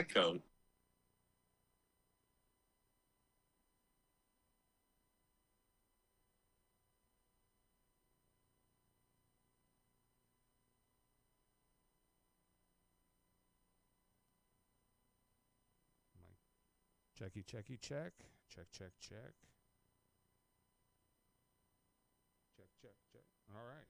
cone. Checky, checky, check. Check, check, check. Check, check, check. All right.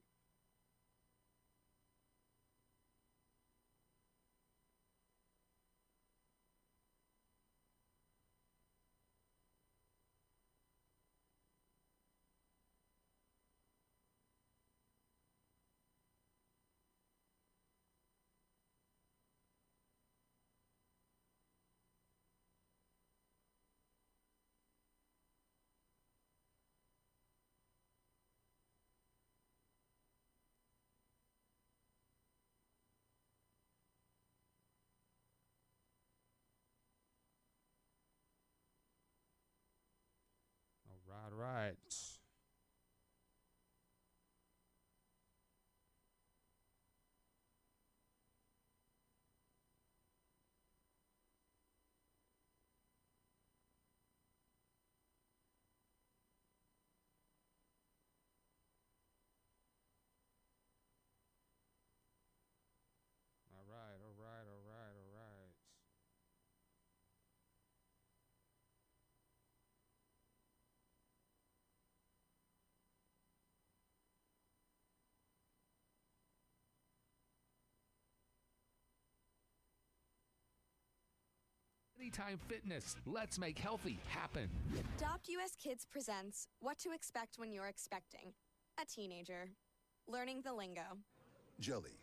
All right. All right, all right, all right, all right. Anytime Fitness. Let's make healthy happen. Adopt US Kids presents What to Expect When You're Expecting a Teenager. Learning the lingo. Jelly.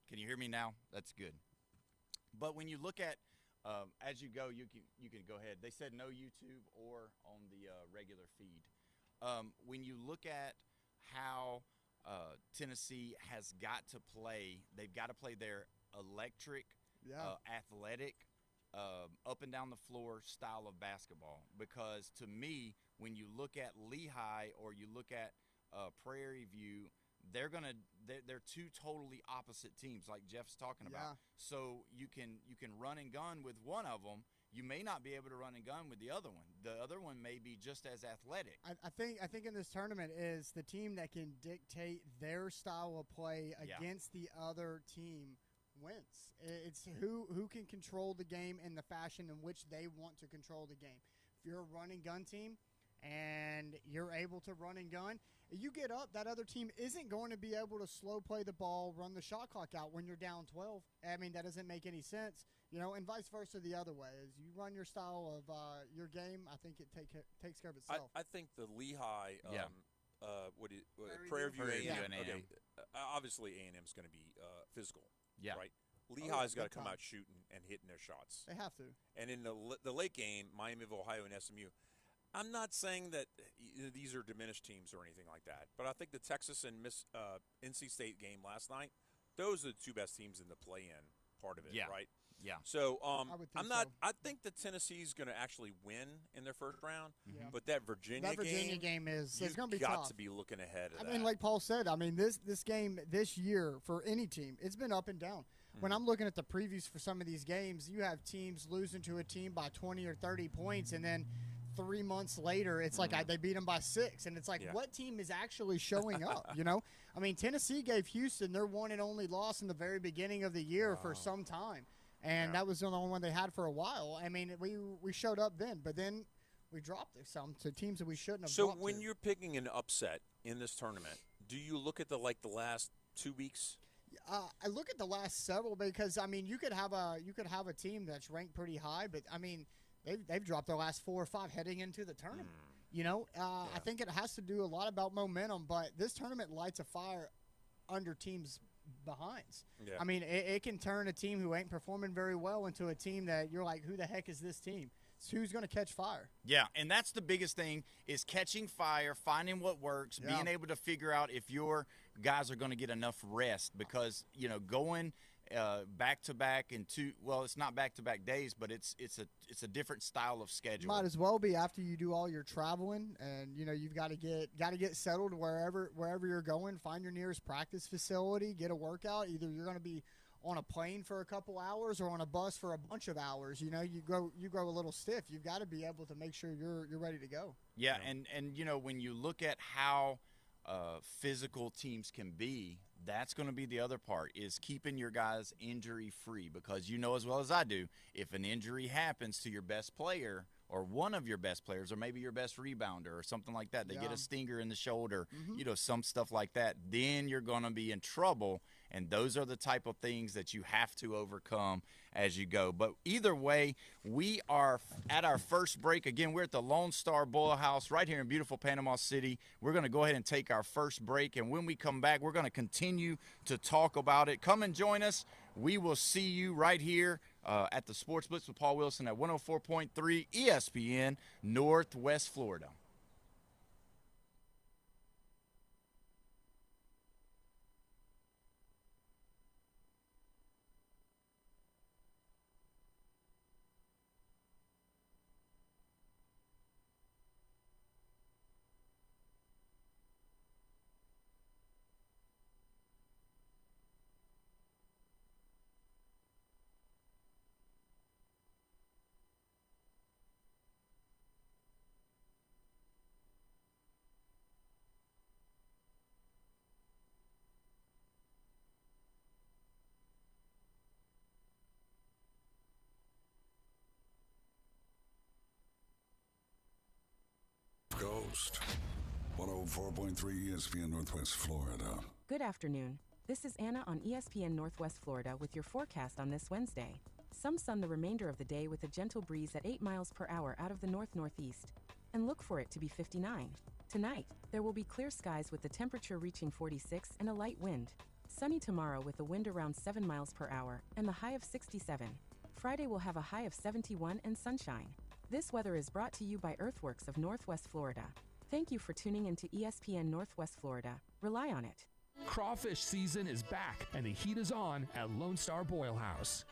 Can you hear me now? That's good. But when you look at, as you go, you can go ahead. They said no YouTube or on the regular feed. When you look at how Tennessee has got to play, they've got to play their electric, athletic, up and down the floor style of basketball. Because to me, when you look at Lehigh or you look at Prairie View, they're two totally opposite teams, like Jeff's talking about. So you can run and gun with one of them. You may not be able to run and gun with the other one. The other one may be just as athletic. I think in this tournament is the team that can dictate their style of play against the other team wins. It's who can control the game in the fashion in which they want to control the game. If you're a run and gun team and you're able to run and gun, you get up, that other team isn't going to be able to slow play the ball, run the shot clock out when you're down 12. I mean, that doesn't make any sense, and vice versa the other way. As you run your style of your game, I think it takes care of itself. I think the Lehigh, Prairie View A&M. Okay. Obviously, A&M is going to be physical, right? Lehigh's got to come out shooting and hitting their shots. They have to. And in the late game, Miami of Ohio and SMU, I'm not saying that these are diminished teams or anything like that, but I think the Texas and NC State game last night, those are the two best teams in the play-in part of it, right? Yeah. So I'm not. I think that Tennessee's going to actually win in their first round, but that Virginia game is going to be tough. You've got to be looking ahead of that. I mean, like Paul said, this game this year for any team, it's been up and down. When I'm looking at the previews for some of these games, you have teams losing to a team by 20 or 30 points, and then 3 months later, it's like they beat them by 6, and it's like, what team is actually showing up? I mean, Tennessee gave Houston their one and only loss in the very beginning of the year for some time, and that was the only one they had for a while. I mean, we showed up then, but then we dropped some to teams that we shouldn't have. So when you're picking an upset in this tournament, do you look at the last 2 weeks? I look at the last several because you could have a team that's ranked pretty high, but they've dropped their last 4 or 5 heading into the tournament. I think it has to do a lot about momentum, but this tournament lights a fire under teams' behinds. Yeah. I mean, it can turn a team who ain't performing very well into a team that you're like, who the heck is this team? It's who's going to catch fire. Yeah, and that's the biggest thing is catching fire, finding what works, being able to figure out if your guys are going to get enough rest because, going back-to-back and it's not back-to-back days, but it's a different style of schedule. Might as well be after you do all your traveling and, you've got to get settled wherever you're going, find your nearest practice facility, get a workout. Either you're going to be on a plane for a couple hours or on a bus for a bunch of hours. You grow a little stiff. You've got to be able to make sure you're ready to go. Yeah, and when you look at how physical teams can be, that's going to be the other part is keeping your guys injury free because as well as I do, if an injury happens to your best player or one of your best players or maybe your best rebounder or something like that, they get a stinger in the shoulder, some stuff like that, then you're going to be in trouble. And those are the type of things that you have to overcome as you go. But either way, we are at our first break. Again, we're at the Lone Star Boil House right here in beautiful Panama City. We're going to go ahead and take our first break. And when we come back, we're going to continue to talk about it. Come and join us. We will see you right here at the Sports Blitz with Paul Wilson at 104.3 ESPN, Northwest Florida. Coast. 104.3 ESPN Northwest Florida. Good afternoon. This is Anna on ESPN Northwest Florida with your forecast on this Wednesday. Some sun the remainder of the day with a gentle breeze at 8 miles per hour out of the north-northeast. And look for it to be 59. Tonight, there will be clear skies with the temperature reaching 46 and a light wind. Sunny tomorrow with a wind around 7 miles per hour and the high of 67. Friday will have a high of 71 and sunshine. This weather is brought to you by Earthworks of Northwest Florida. Thank you for tuning into ESPN Northwest Florida. Rely on it. Crawfish season is back, and the heat is on at Lone Star Boil House.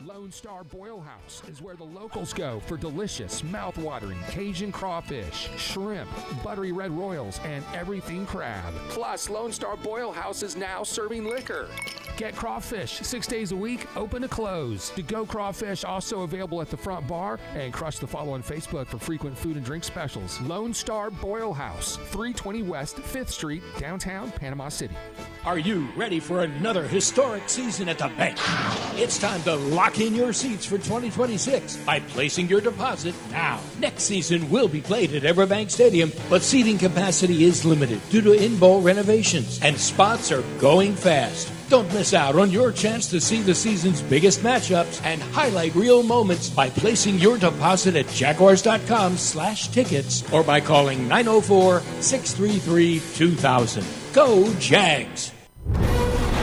Lone Star Boil House is where the locals go for delicious, mouth-watering Cajun crawfish, shrimp, buttery red royals, and everything crab. Plus, Lone Star Boil House is now serving liquor. Get crawfish 6 days a week, open to close. To-go crawfish also available at the front bar, and crush the follow on Facebook for frequent food and drink specials. Lone Star Boil House, 320 West 5th Street, downtown Panama City. Are you ready for another historic season at the bank? It's time to lock in your seats for 2026 by placing your deposit now. Next season will be played at Everbank Stadium, but seating capacity is limited due to in-bowl renovations, and spots are going fast. Don't miss out on your chance to see the season's biggest matchups and highlight real moments by placing your deposit at jaguars.com/tickets or by calling 904-633-2000. Go Jags!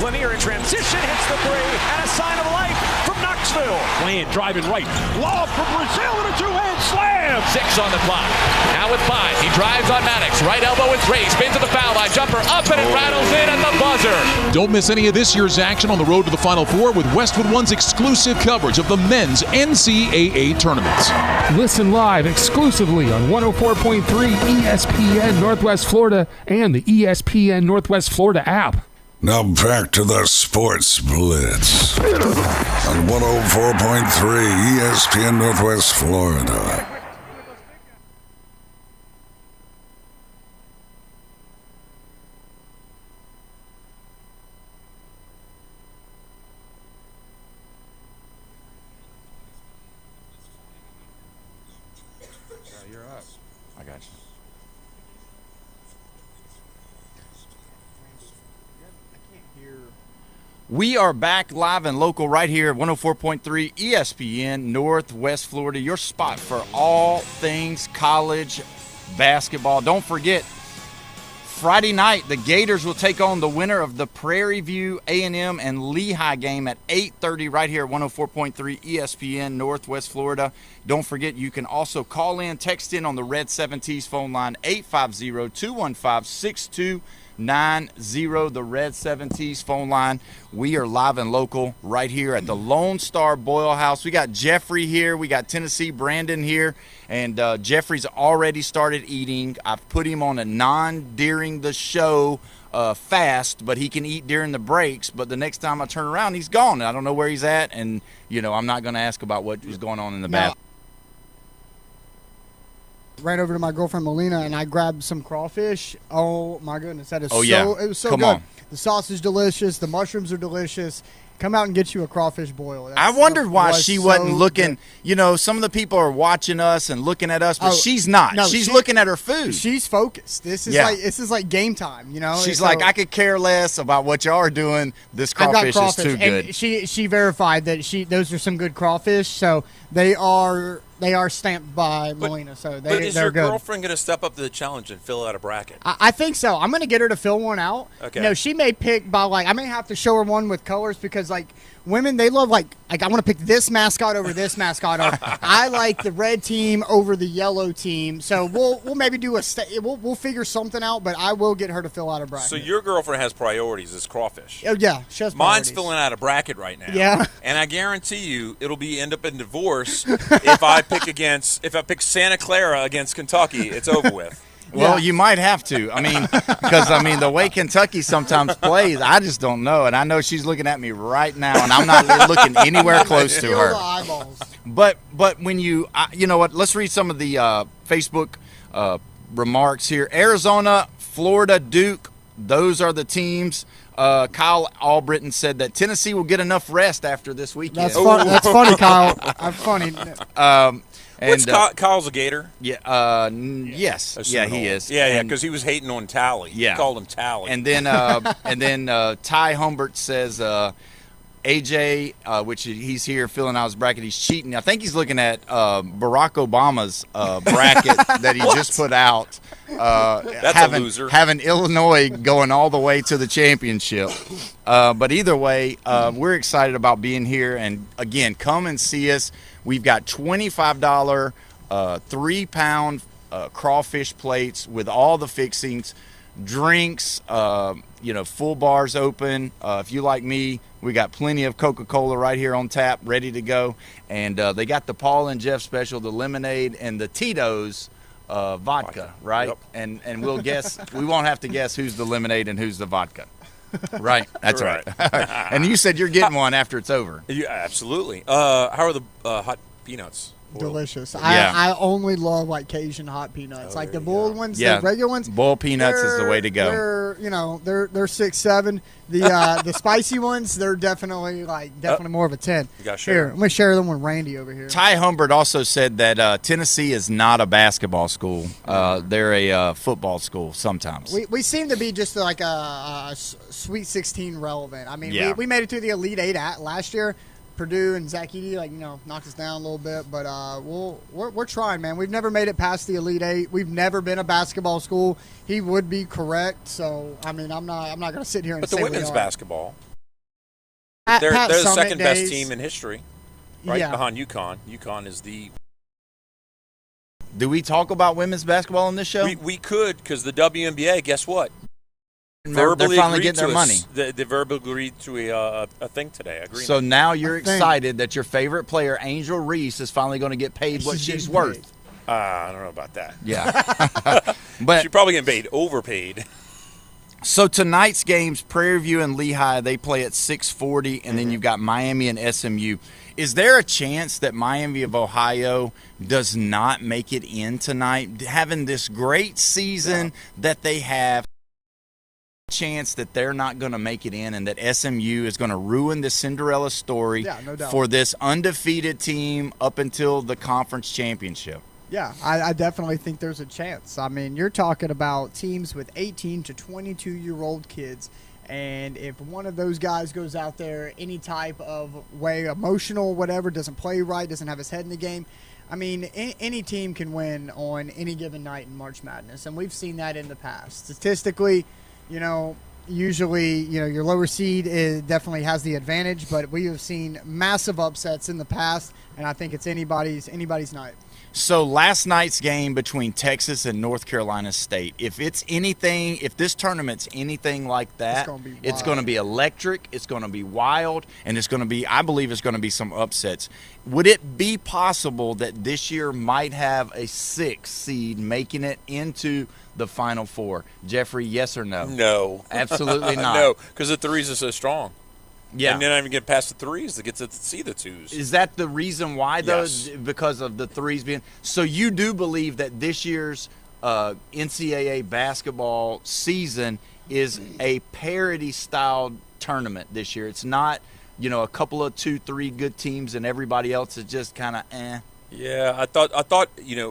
Lanier in transition, hits the three, and a sign of life from Knoxville. Playing, driving right. Lob from Brazil and a two-hand slam. 6 on the clock. Now with 5. He drives on Maddox. Right elbow with 3. Spins to the foul line. Jumper up and it rattles in at the buzzer. Don't miss any of this year's action on the road to the Final Four with Westwood One's exclusive coverage of the men's NCAA tournaments. Listen live exclusively on 104.3 ESPN Northwest Florida and the ESPN Northwest Florida app. Now back to the Sports Blitz on 104.3 ESPN Northwest Florida. You're up. I got you. We are back live and local right here at 104.3 ESPN Northwest Florida, your spot for all things college basketball. Don't forget, Friday night, the Gators will take on the winner of the Prairie View A&M and Lehigh game at 8:30 right here at 104.3 ESPN Northwest Florida. Don't forget, you can also call in, text in on the Red 7T's phone line, 850-215-6290, the Red 7T's phone line. We are live and local right here at the Lone Star Boil House. We got Jeffrey here. We got Tennessee Brandon here. And Jeffrey's already started eating. I've put him on a during the show fast, but he can eat during the breaks. But the next time I turn around, he's gone. I don't know where he's at. And, I'm not going to ask about what was going on in the bathroom. Ran over to my girlfriend Melina and I grabbed some crawfish. Oh my goodness, that is it was so Come good. on. The sauce is delicious, the mushrooms are delicious. Come out and get you a crawfish boil. I wondered why she wasn't looking. Good. Some of the people are watching us and looking at us, but she's not. No, she's looking at her food. She's focused. This is like game time. She's like, I could care less about what y'all are doing. This crawfish is too good. And she verified that those are some good crawfish. So they are stamped by Melina. So they're good. But is your girlfriend going to step up to the challenge and fill out a bracket? I think so. I'm going to get her to fill one out. Okay. She may pick by I may have to show her one with colors because women, they love I want to pick this mascot over this mascot. Or I like the red team over the yellow team. So we'll maybe do we'll figure something out. But I will get her to fill out a bracket. So your girlfriend has priorities as crawfish. Oh yeah, she has Mine's priorities. filling out a bracket right now. Yeah. And I guarantee you, it'll end up in divorce if I pick Santa Clara against Kentucky. It's over with. Well, you might have to. Because the way Kentucky sometimes plays, I just don't know. And I know she's looking at me right now, and I'm not looking anywhere close to her. The eyeballs. But when you know what? Let's read some of the Facebook remarks here. Arizona, Florida, Duke. Those are the teams. Kyle Albritton said that Tennessee will get enough rest after this weekend. That's funny, Kyle. I'm funny. Kyle's a Gator? Yeah. Yes. Yeah, he is. Yeah, because he was hating on Tally. Yeah. He called him Tally. And then Ty Humbert says AJ, which he's here filling out his bracket. He's cheating. I think he's looking at Barack Obama's bracket that he just put out. That's a loser. Having Illinois going all the way to the championship. But either way, we're excited about being here. And, again, come and see us. We've got $25 3-pound crawfish plates with all the fixings, drinks, full bars open. If you like me, we got plenty of Coca-Cola right here on tap, ready to go. And they got the Paul and Jeff special, the lemonade, and the Tito's vodka, right? Yep. And we'll guess. We won't have to guess who's the lemonade and who's the vodka. Right. That's right. And you said you're getting one after it's over. Yeah, absolutely. How are the hot peanuts? Delicious. Yeah. I only love like Cajun hot peanuts, like the boiled ones, the regular ones. Boiled peanuts is the way to go. They're 6-7. The spicy ones, they're definitely more of a 10. You got to share. Here, I'm gonna share them with Randy over here. Ty Humbert also said that Tennessee is not a basketball school. They're a football school sometimes. We seem to be just like a Sweet 16 relevant. I mean, we made it to the Elite 8 last year. Purdue and Zach Edey, knocked us down a little bit, but we're trying, man. We've never made it past the Elite 8. We've never been a basketball school. He would be correct, so I mean, I'm not going to sit here and say. But the women's basketball, they're the second best team in history, right behind UConn. UConn is the. Do we talk about women's basketball on this show? We could, because the WNBA. Guess what? They're finally getting their money. They verbally agreed to a thing today. So now you're excited that your favorite player, Angel Reese, is finally going to get paid what she's worth. I don't know about that. Yeah. But she's probably getting paid, overpaid. So tonight's games, Prairie View and Lehigh, they play at 6:40, and then you've got Miami and SMU. Is there a chance that Miami of Ohio does not make it in tonight, having this great season that they have? Chance that they're not going to make it in and that SMU is going to ruin the Cinderella story for this undefeated team up until the conference championship? Yeah, I definitely think there's a chance. I mean, you're talking about teams with 18 to 22-year-old kids, and if one of those guys goes out there any type of way, emotional, whatever, doesn't play right, doesn't have his head in the game, I mean, any team can win on any given night in March Madness, and we've seen that in the past. Statistically, usually, your lower seed definitely has the advantage, but we have seen massive upsets in the past, and I think it's anybody's night. So last night's game between Texas and North Carolina State, if this tournament's anything like that, it's going to be electric, it's going to be wild, and I believe it's going to be some upsets. Would it be possible that this year might have a 6 seed making it into the Final Four? Jeffrey, yes or no? No. Absolutely not. No, because the threes are so strong. Yeah. And then I even get past the threes to get to see the twos. Is that the reason why, though? Yes. Because of the threes being – so you do believe that this year's NCAA basketball season is a parity-styled tournament this year. It's not, a couple of 2-3 good teams and everybody else is just kind of eh. Yeah, I thought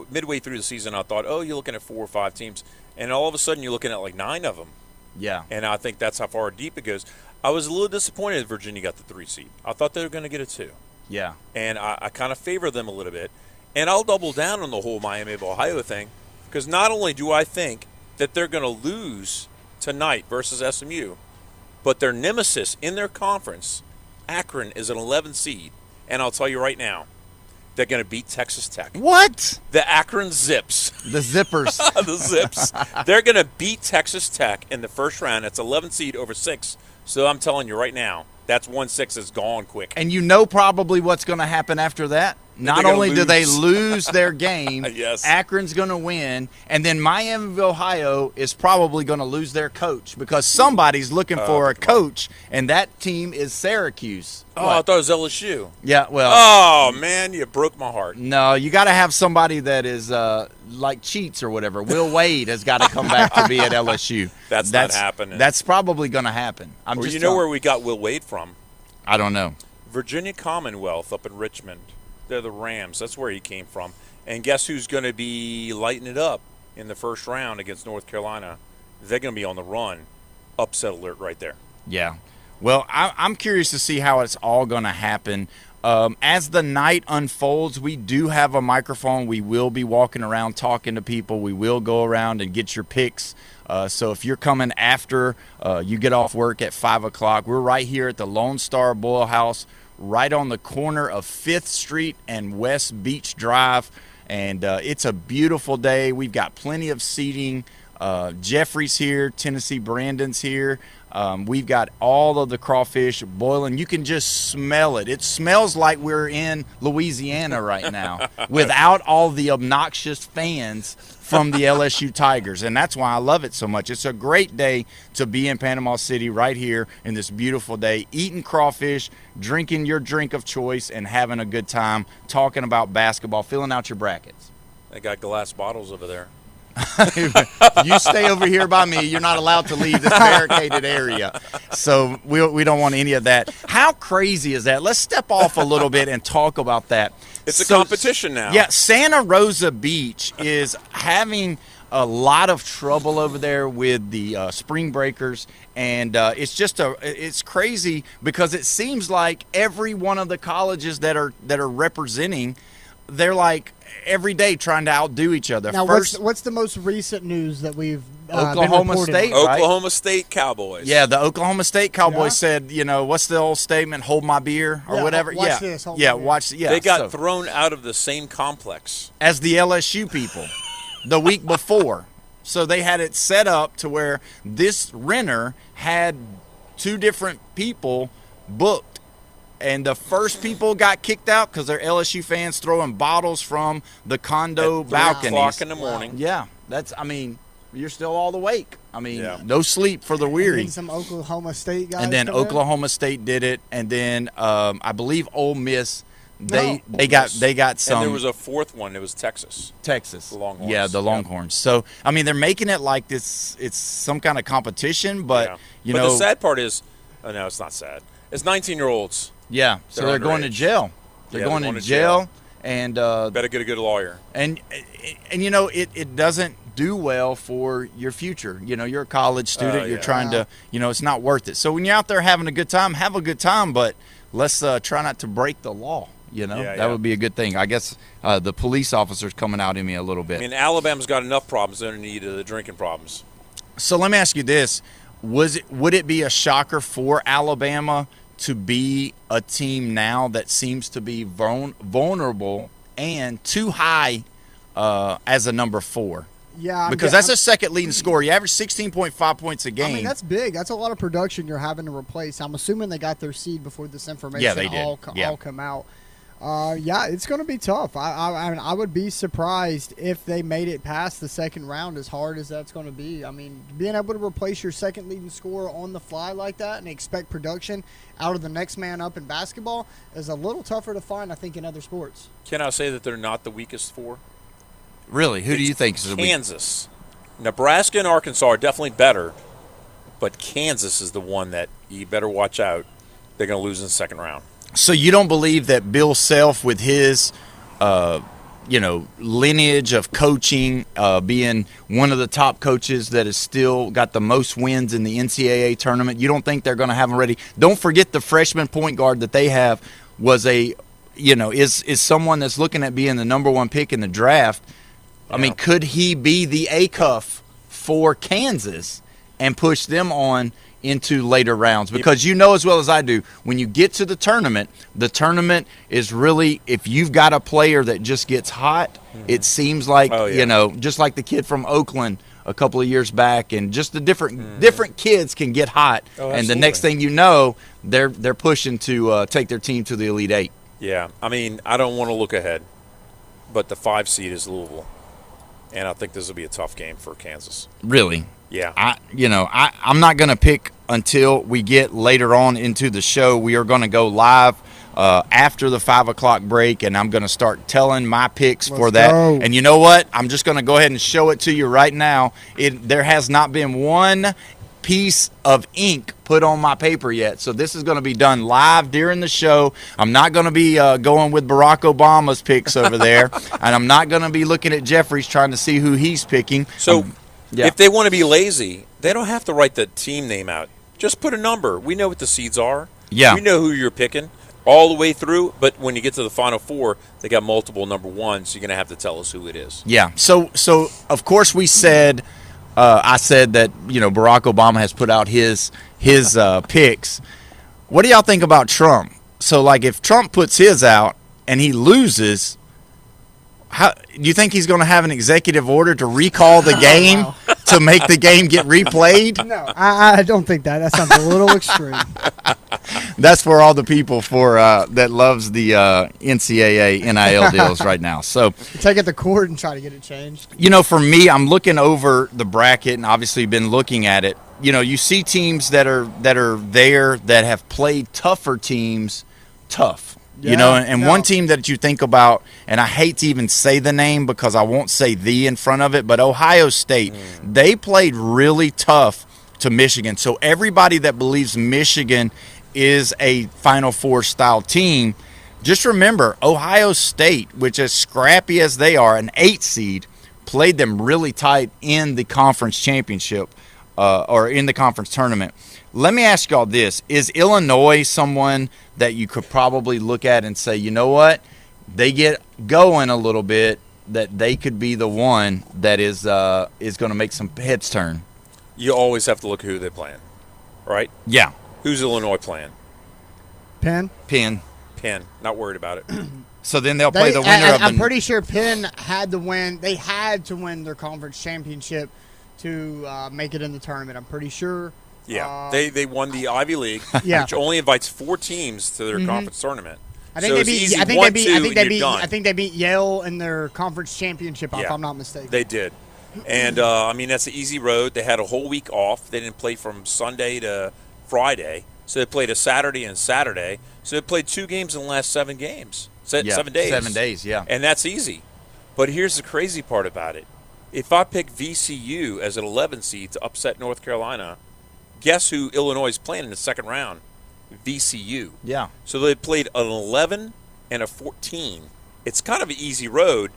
midway through the season, I thought, you're looking at 4 or 5 teams. And all of a sudden, you're looking at like 9 of them. Yeah. And I think that's how far deep it goes. I was a little disappointed that Virginia got the 3 seed. I thought they were going to get a 2. Yeah. And I kind of favor them a little bit. And I'll double down on the whole Miami of Ohio thing, because not only do I think that they're going to lose tonight versus SMU, but their nemesis in their conference, Akron, is an 11 seed. And I'll tell you right now, they're going to beat Texas Tech. What? The Akron Zips. The Zippers. The Zips. They're going to beat Texas Tech in the first round. It's 11 seed over 6. So I'm telling you right now, that's 1-6 is gone quick. And probably what's going to happen after that? Not only do they lose their game, yes. Akron's going to win, and then Miami of Ohio is probably going to lose their coach because somebody's looking for a coach, and that team is Syracuse. Oh, I thought it was LSU. Yeah, well. Oh, man, you broke my heart. No, you got to have somebody that is like cheats or whatever. Will Wade has got to come back to be at LSU. That's not happening. That's probably going to happen. Where we got Will Wade from? I don't know. Virginia Commonwealth up in Richmond. They're the Rams. That's where he came from. And guess who's going to be lighting it up in the first round against North Carolina? They're going to be on the run. Upset alert right there. Yeah. Well, I'm curious to see how it's all going to happen. As the night unfolds, we do have a microphone. We will be walking around talking to people. We will go around and get your picks. So if you're coming after you get off work at 5 o'clock, we're right here at the Lone Star Boil House, right on the corner of 5th Street and West Beach Drive. And it's a beautiful day. We've got plenty of seating. Jeffrey's here. Tennessee Brandon's here. We've got all of the crawfish boiling. You can just smell it. It smells like we're in Louisiana right now without all the obnoxious fans from the LSU Tigers. And that's why I love it so much. It's a great day to be in Panama City right here in this beautiful day, eating crawfish, drinking your drink of choice, and having a good time, talking about basketball, filling out your brackets. They got glass bottles over there. You stay over here by me. You're not allowed to leave this barricaded area. So we don't want any of that. How crazy is that? Let's step off a little bit and talk about that. It's a competition now. Yeah, Santa Rosa Beach is having a lot of trouble over there with the spring breakers, and it's crazy because it seems like every one of the colleges that are representing, they're like every day trying to outdo each other. Now, what's the most recent news that we've Oklahoma State, right? Oklahoma State Cowboys. Yeah, the Oklahoma State Cowboys said, what's the old statement? Hold my beer or whatever. Watch this. Hold my beer. They got thrown out of the same complex as the LSU people the week before. So they had it set up to where this renter had 2 different people booked. And the first people got kicked out because they're LSU fans throwing bottles from the condo balconies. 3 o'clock in the morning. Yeah, you're still all awake. No sleep for the weary. And then some Oklahoma State guys. And then Oklahoma State did it, and then I believe Ole Miss. They got some. And there was a 4th one. It was Texas. The Longhorns. Yeah, the Longhorns. So they're making it like this. It's some kind of competition, but But the sad part is, no, it's not sad. It's 19-year-olds. Yeah, so they're going to jail. They're going to jail, and better get a good lawyer. And it doesn't do well for your future. You're a college student. You're trying to. It's not worth it. So when you're out there having a good time, have a good time. But let's try not to break the law. That would be a good thing. I guess the police officers coming out in me a little bit. Alabama's got enough problems. They don't need the drinking problems. So let me ask you this: would it be a shocker for Alabama to be a team now that seems to be vulnerable and too high as a number 4? Yeah, because that's a second leading scorer. You average 16.5 points a game. That's big. That's a lot of production you're having to replace. I'm assuming they got their seed before this information all come out. It's going to be tough. I would be surprised if they made it past the second round, as hard as that's going to be. Being able to replace your second leading scorer on the fly like that and expect production out of the next man up in basketball is a little tougher to find, I think, in other sports. Can I say that they're not the weakest 4? Really? Who do you think is the weakest? Kansas. Nebraska and Arkansas are definitely better, but Kansas is the one that you better watch out. They're going to lose in the second round. So you don't believe that Bill Self, with his, lineage of coaching, being one of the top coaches that has still got the most wins in the NCAA tournament, you don't think they're going to have them ready? Don't forget the freshman point guard that they have was is someone that's looking at being the number 1 pick in the draft. Yeah. Could he be the ACUF for Kansas and push them on into later rounds? Because as well as I do, when you get to the tournament is really, if you've got a player that just gets hot, it seems like, just like the kid from Oakland a couple of years back, and just the different kids can get hot, and the next thing you know, they're pushing to take their team to the Elite 8. Yeah, I don't want to look ahead, but the 5 seed is Louisville, and I think this will be a tough game for Kansas. Really? Yeah. I'm not going to pick until we get later on into the show. We are going to go live after the 5 o'clock break, and I'm going to start telling my picks for that. Go. And you know what? I'm just going to go ahead and show it to you right now. There has not been one piece of ink put on my paper yet, so this is going to be done live during the show. I'm not going to be going with Barack Obama's picks over there, and I'm not going to be looking at Jeffrey's trying to see who he's picking. So if they want to be lazy, they don't have to write the team name out. Just put a number. We know what the seeds are. Yeah. We know who you're picking all the way through, but when you get to the Final Four, they got multiple number ones, so you're going to have to tell us who it is. Yeah. So of course we said, I said that, Barack Obama has put out his picks. What do y'all think about Trump? So, like, if Trump puts his out and he loses, how do you think he's going to have an executive order to recall the game to make the game get replayed? No, I don't think that. That sounds a little extreme. That's for all the people that loves the NCAA NIL deals right now. So take it to court and try to get it changed. For me, I'm looking over the bracket and obviously been looking at it. You see teams that are there that have played tougher teams tough. One team that you think about, and I hate to even say the name because I won't say the in front of it, but Ohio State, they played really tough to Michigan. So everybody that believes Michigan is a Final Four style team, just remember Ohio State, which as scrappy as they are, an 8 seed, played them really tight in the conference championship or in the conference tournament. Let me ask y'all this. Is Illinois someone that you could probably look at and say, you know what, they get going a little bit, that they could be the one that is going to make some heads turn? You always have to look at who they're playing, right? Yeah. Who's Illinois playing? Penn. Not worried about it. So then they'll play the winner of the... I'm pretty sure Penn had to win. They had to win their conference championship to make it in the tournament. I'm pretty sure. Yeah, they won the Ivy League, which only invites 4 teams to their conference tournament. I think they beat Yale in their conference championship, if I'm not mistaken. They did. And, that's an easy road. They had a whole week off. They didn't play from Sunday to Friday. So they played a Saturday and Saturday. So they played 2 games in the last 7 games. 7 days. 7 days, yeah. And that's easy. But here's the crazy part about it. If I pick VCU as an 11 seed to upset North Carolina, guess who Illinois is playing in the second round? VCU. Yeah. So they played an 11 and a 14. It's kind of an easy road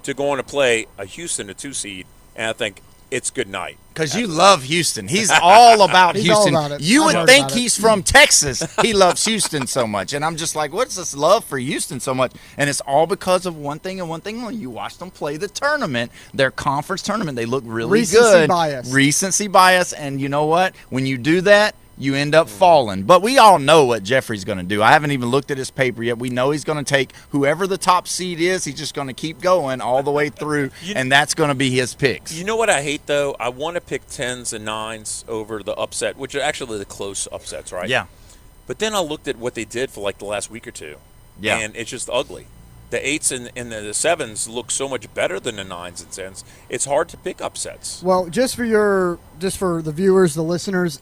to go on to play a Houston, a 2 seed, and I think it's good night. Because you love Houston. He's all about Houston. All about you would think he's from Texas. He loves Houston so much. And I'm just like, what's this love for Houston so much? And it's all because of one thing and one thing only. You watch them play the tournament, their conference tournament. They look really good. Recency bias. And you know what? When you do that, you end up falling. But we all know what Jeffrey's going to do. I haven't even looked at his paper yet. We know he's going to take whoever the top seed is. He's just going to keep going all the way through, and that's going to be his picks. You know what I hate, though? I want to pick 10s and 9s over the upset, which are actually the close upsets, right? Yeah. But then I looked at what they did for like the last week or two, and it's just ugly. The 8s and the 7s look so much better than the 9s and 10s. It's hard to pick upsets. Well, just for the viewers, the listeners,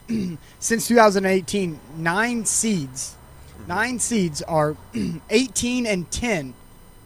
since 2018, 9 seeds are 18 and 10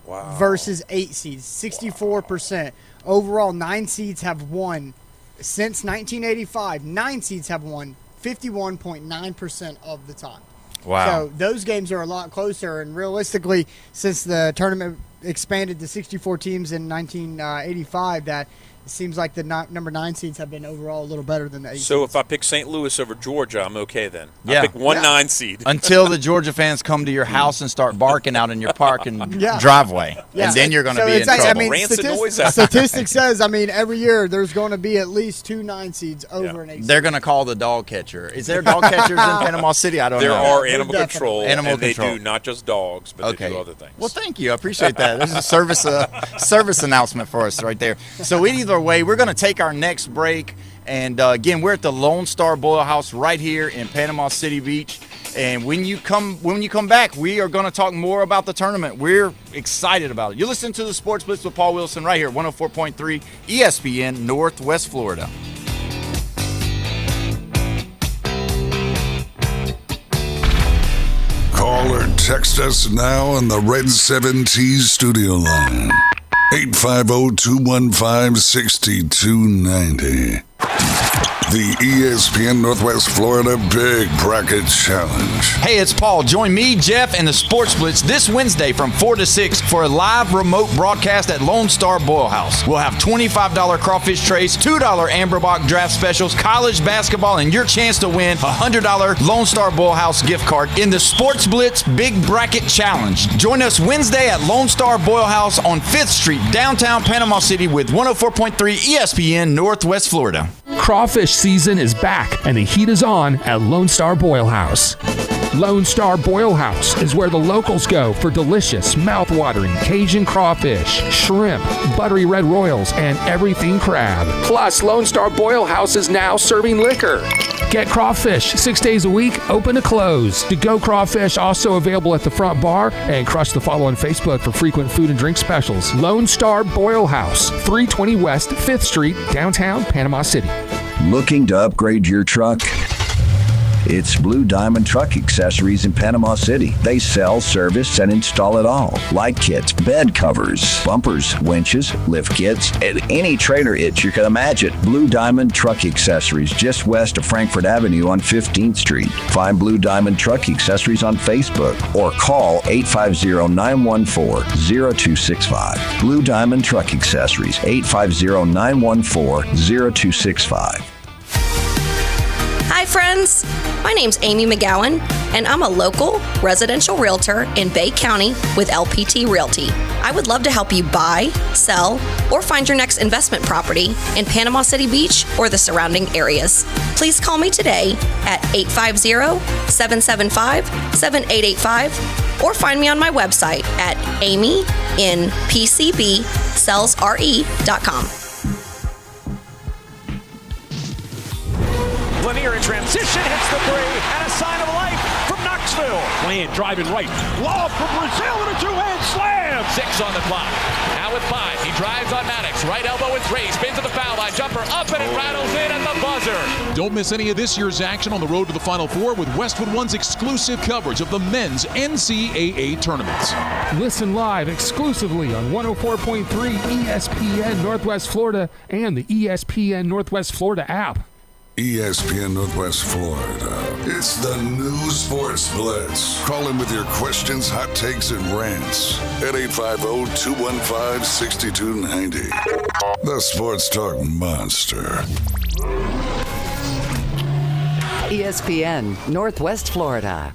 versus 8 seeds, 64%. Overall, 9 seeds have won since 1985. 9 seeds have won 51.9% of the time. Wow. So those games are a lot closer, and realistically, since the tournament expanded to 64 teams in 1985, that it seems like the number 9 seeds have been overall a little better than the 8 seeds. So if I pick St. Louis over Georgia, I'm okay then. I pick 9 seed. Until the Georgia fans come to your house and start barking out in your parking driveway. Yeah. And then you're going to be in trouble. Statistics says, every year there's going to be at least 2 9 seeds over an 8 seed. They're going to call the dog catcher. Is there dog catchers in Panama City? I don't know. There are animal control, and they do not just dogs, but they do other things. Well, thank you. I appreciate that. This is a service announcement for us right there. So either way, we're going to take our next break. And, again, we're at the Lone Star Boil House right here in Panama City Beach. And when you come back, we are going to talk more about the tournament. We're excited about it. You're listening to the Sports Blitz with Paul Wilson right here, 104.3 ESPN, Northwest Florida. Call or text us now on the Red 7T studio line. 850-215-6290. the ESPN Northwest Florida Big Bracket Challenge. Hey, it's Paul. Join me, Jeff, and the Sports Blitz this Wednesday from 4 to 6 for a live remote broadcast at Lone Star Boil House. We'll have $25 crawfish trays, $2 Amberbach draft specials, college basketball, and your chance to win a $100 Lone Star Boil House gift card in the Sports Blitz Big Bracket Challenge. Join us Wednesday at Lone Star Boil House on 5th Street, downtown Panama City with 104.3 ESPN Northwest Florida. Crawfish season is back, and the heat is on at Lone Star Boil House. Lone Star Boil House is where the locals go for delicious, mouth-watering Cajun crawfish, shrimp, buttery red royals, and everything crab. Plus, Lone Star Boil House is now serving liquor. Get crawfish 6 days a week, open to close. To-go crawfish also available at the front bar, and crush the follow on Facebook for frequent food and drink specials. Lone Star Boil House, 320 West 5th Street, downtown Panama City. Looking to upgrade your truck? It's Blue Diamond Truck Accessories in Panama City. They sell, service, and install it all. Light kits, bed covers, bumpers, winches, lift kits, and any trailer hitch you can imagine. Blue Diamond Truck Accessories, just west of Frankfort Avenue on 15th Street. Find Blue Diamond Truck Accessories on Facebook or call 850-914-0265. Blue Diamond Truck Accessories, 850-914-0265. Hi friends, my name's Amy McGowan, and I'm a local residential realtor in Bay County with LPT Realty. I would love to help you buy, sell, or find your next investment property in Panama City Beach or the surrounding areas. Please call me today at 850-775-7885 or find me on my website at amyinpcbsellsre.com. Lanier in transition, hits the three, and a sign of life from Knoxville. Bland driving right, lob from Brazil, and a two-hand slam. 6 on the clock. Now with 5, he drives on Maddox. Right elbow with Ray, spins to the foul line, jumper up, and it rattles in at the buzzer. Don't miss any of this year's action on the road to the Final Four with Westwood One's exclusive coverage of the men's NCAA tournaments. Listen live exclusively on 104.3 ESPN Northwest Florida and the ESPN Northwest Florida app. ESPN Northwest Florida. It's the new Sports Blitz. Call in with your questions, hot takes, and rants at 850-215-6290. The Sports Talk Monster. ESPN Northwest Florida.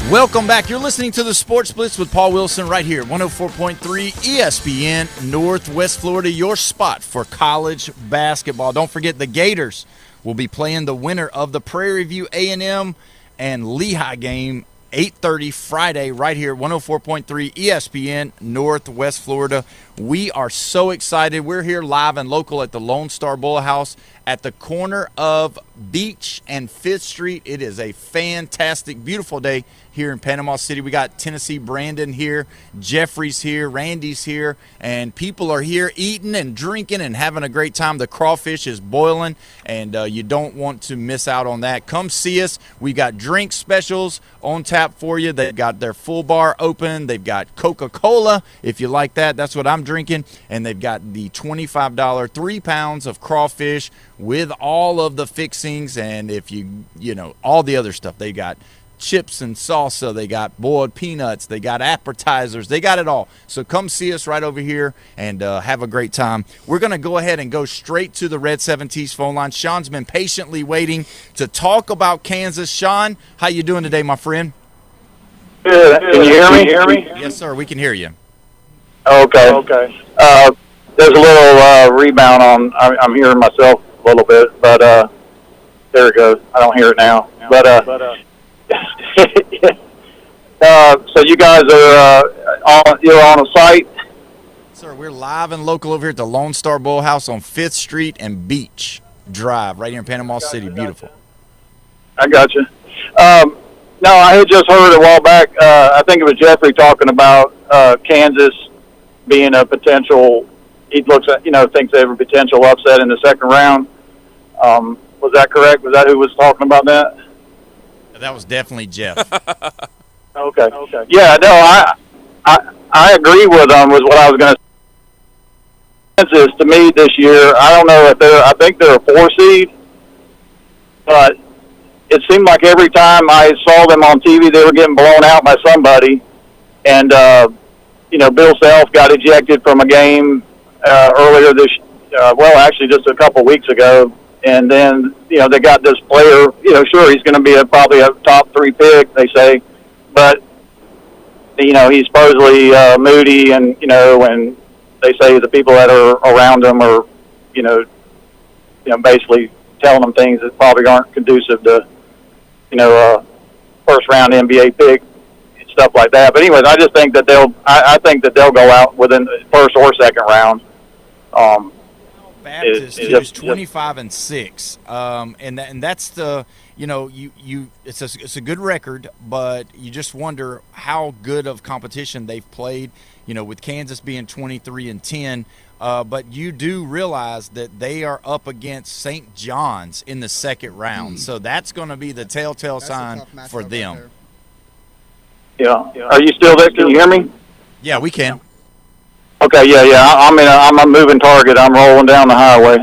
Welcome back. You're listening to the Sports Blitz with Paul Wilson right here, 104.3 ESPN Northwest Florida, your spot for college basketball. Don't forget the Gators will be playing the winner of the Prairie View A&M and Lehigh game, 8:30 Friday right here, 104.3 ESPN Northwest Florida. We are so excited. We're here live and local at the Lone Star Bowl House at the corner of Beach and 5th Street. It is a fantastic, beautiful day here in Panama City. We got Tennessee Brandon here, Jeffrey's here, Randy's here, and people are here eating and drinking and having a great time. The crawfish is boiling, and you don't want to miss out on that. Come see us. We got drink specials on tap for you. They've got their full bar open. They've got Coca-Cola, if you like that. That's what I'm drinking. And they've got the $25 3 pounds of crawfish with all of the fixings, and if you know, all the other stuff. They got chips and salsa, they got boiled peanuts, they got appetizers, they got it all. So come see us right over here and have a great time. We're going to go ahead and go straight to the Red 7T's phone line. Sean's been patiently waiting to talk about Kansas. Sean, how you doing today, my friend? Good. Can you hear me? Yes, sir. We can hear you. Okay. There's a little rebound on. I'm hearing myself a little bit, but there it goes. I don't hear it now. But so you guys are you're on a site? Sir, we're live and local over here at the Lone Star Bowl House on 5th Street and Beach Drive, right here in Panama City. Beautiful. I got you. No, I had just heard a while back. I think it was Jeffrey talking about Kansas being a potential. He looks at, thinks they have a potential upset in the second round. Was that correct? Was that who was talking about that? That was definitely Jeff. Okay. Yeah, no, I agree with what I was going to Kansas, to me, this year, I don't know if I think they're a 4 seed, but it seemed like every time I saw them on TV, they were getting blown out by somebody. And, Bill Self got ejected from a game earlier actually just a couple weeks ago. And then, they got this player, sure, he's going to be probably a top 3 pick, they say. But, he's supposedly moody and, and they say the people that are around him are, basically telling them things that probably aren't conducive to, first-round NBA pick and stuff like that. But anyways, I just think that I think that they'll go out within the first or second round. Baptist is 25-6, and that's the it's a good record, but you just wonder how good of competition they've played. With Kansas being 23-10, but you do realize that they are up against St. John's in the second round, so that's going to be the telltale sign for them. Yeah. Are you still there? Can you hear me? Yeah, we can. Okay, yeah. I'm a moving target. I'm rolling down the highway.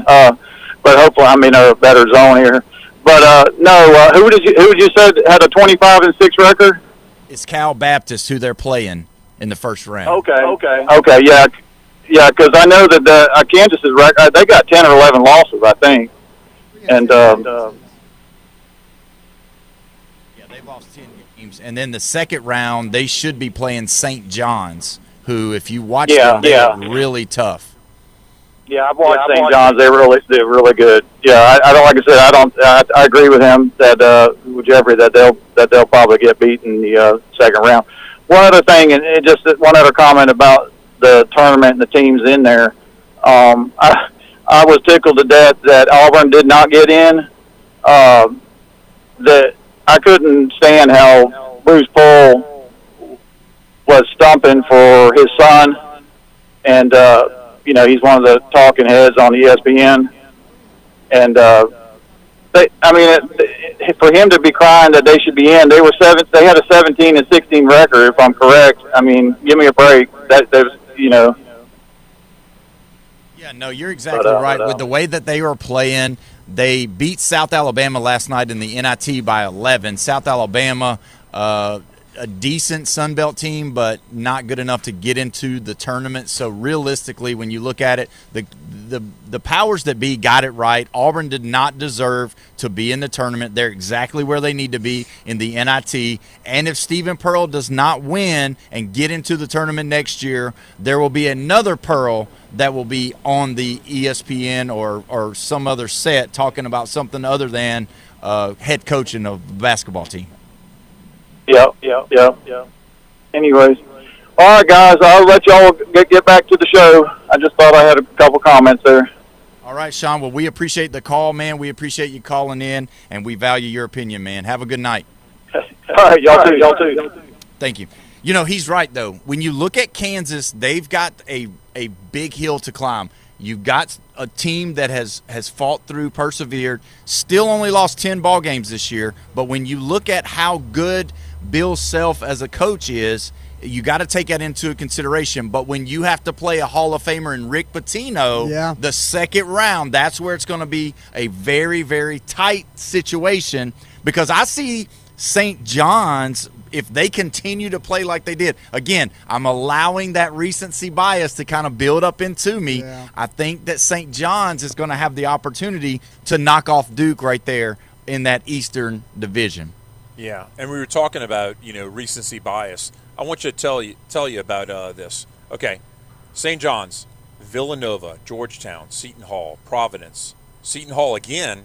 But hopefully I'm in a better zone here. But no, who did you say had a 25-6 record? It's Cal Baptist who they're playing in the first round. Okay, yeah, because I know that Kansas's record, they got 10 or 11 losses, I think, and they've lost 10 games. And then the second round, they should be playing St. John's, who, if you watch them, they're really tough. Yeah, I've watched St. John's. They're really good. Yeah, I don't, like I said, I agree with him that with Jeffrey that they'll probably get beat in the second round. One other thing, and just one other comment about the tournament and the teams in there. I was tickled to death that Auburn did not get in. That I couldn't stand how Bruce Pearl was stumping for his son, and he's one of the talking heads on ESPN, and for him to be crying that they should be in, they had a 17-16 record, if I'm correct. I mean, give me a break. Yeah, no, you're exactly right. With the way that they were playing, they beat South Alabama last night in the NIT by 11. South Alabama, a decent Sun Belt team, but not good enough to get into the tournament. So realistically, when you look at it, the powers that be got it right. Auburn did not deserve to be in the tournament. They're exactly where they need to be in the NIT. And if Stephen Pearl does not win and get into the tournament next year, there will be another Pearl that will be on the ESPN or some other set talking about something other than head coaching of the basketball team. Yeah. Anyways, all right, guys, I'll let y'all get back to the show. I just thought I had a couple comments there. All right, Sean. Well, we appreciate the call, man. We appreciate you calling in, and we value your opinion, man. Have a good night. All right, y'all too. Thank you. He's right, though. When you look at Kansas, they've got a big hill to climb. You've got a team that has fought through, persevered, still only lost 10 ball games this year. But when you look at how good Bill Self as a coach is, you got to take that into consideration. But when you have to play a Hall of Famer in Rick Pitino, the second round, that's where it's going to be a very, very tight situation, because I see St. John's, if they continue to play like they did. Again, I'm allowing that recency bias to kind of build up into me. Yeah. I think that St. John's is going to have the opportunity to knock off Duke right there in that Eastern Division. Yeah, and we were talking about, recency bias. I want you to tell you about this. Okay, St. John's, Villanova, Georgetown, Seton Hall, Providence, Seton Hall again,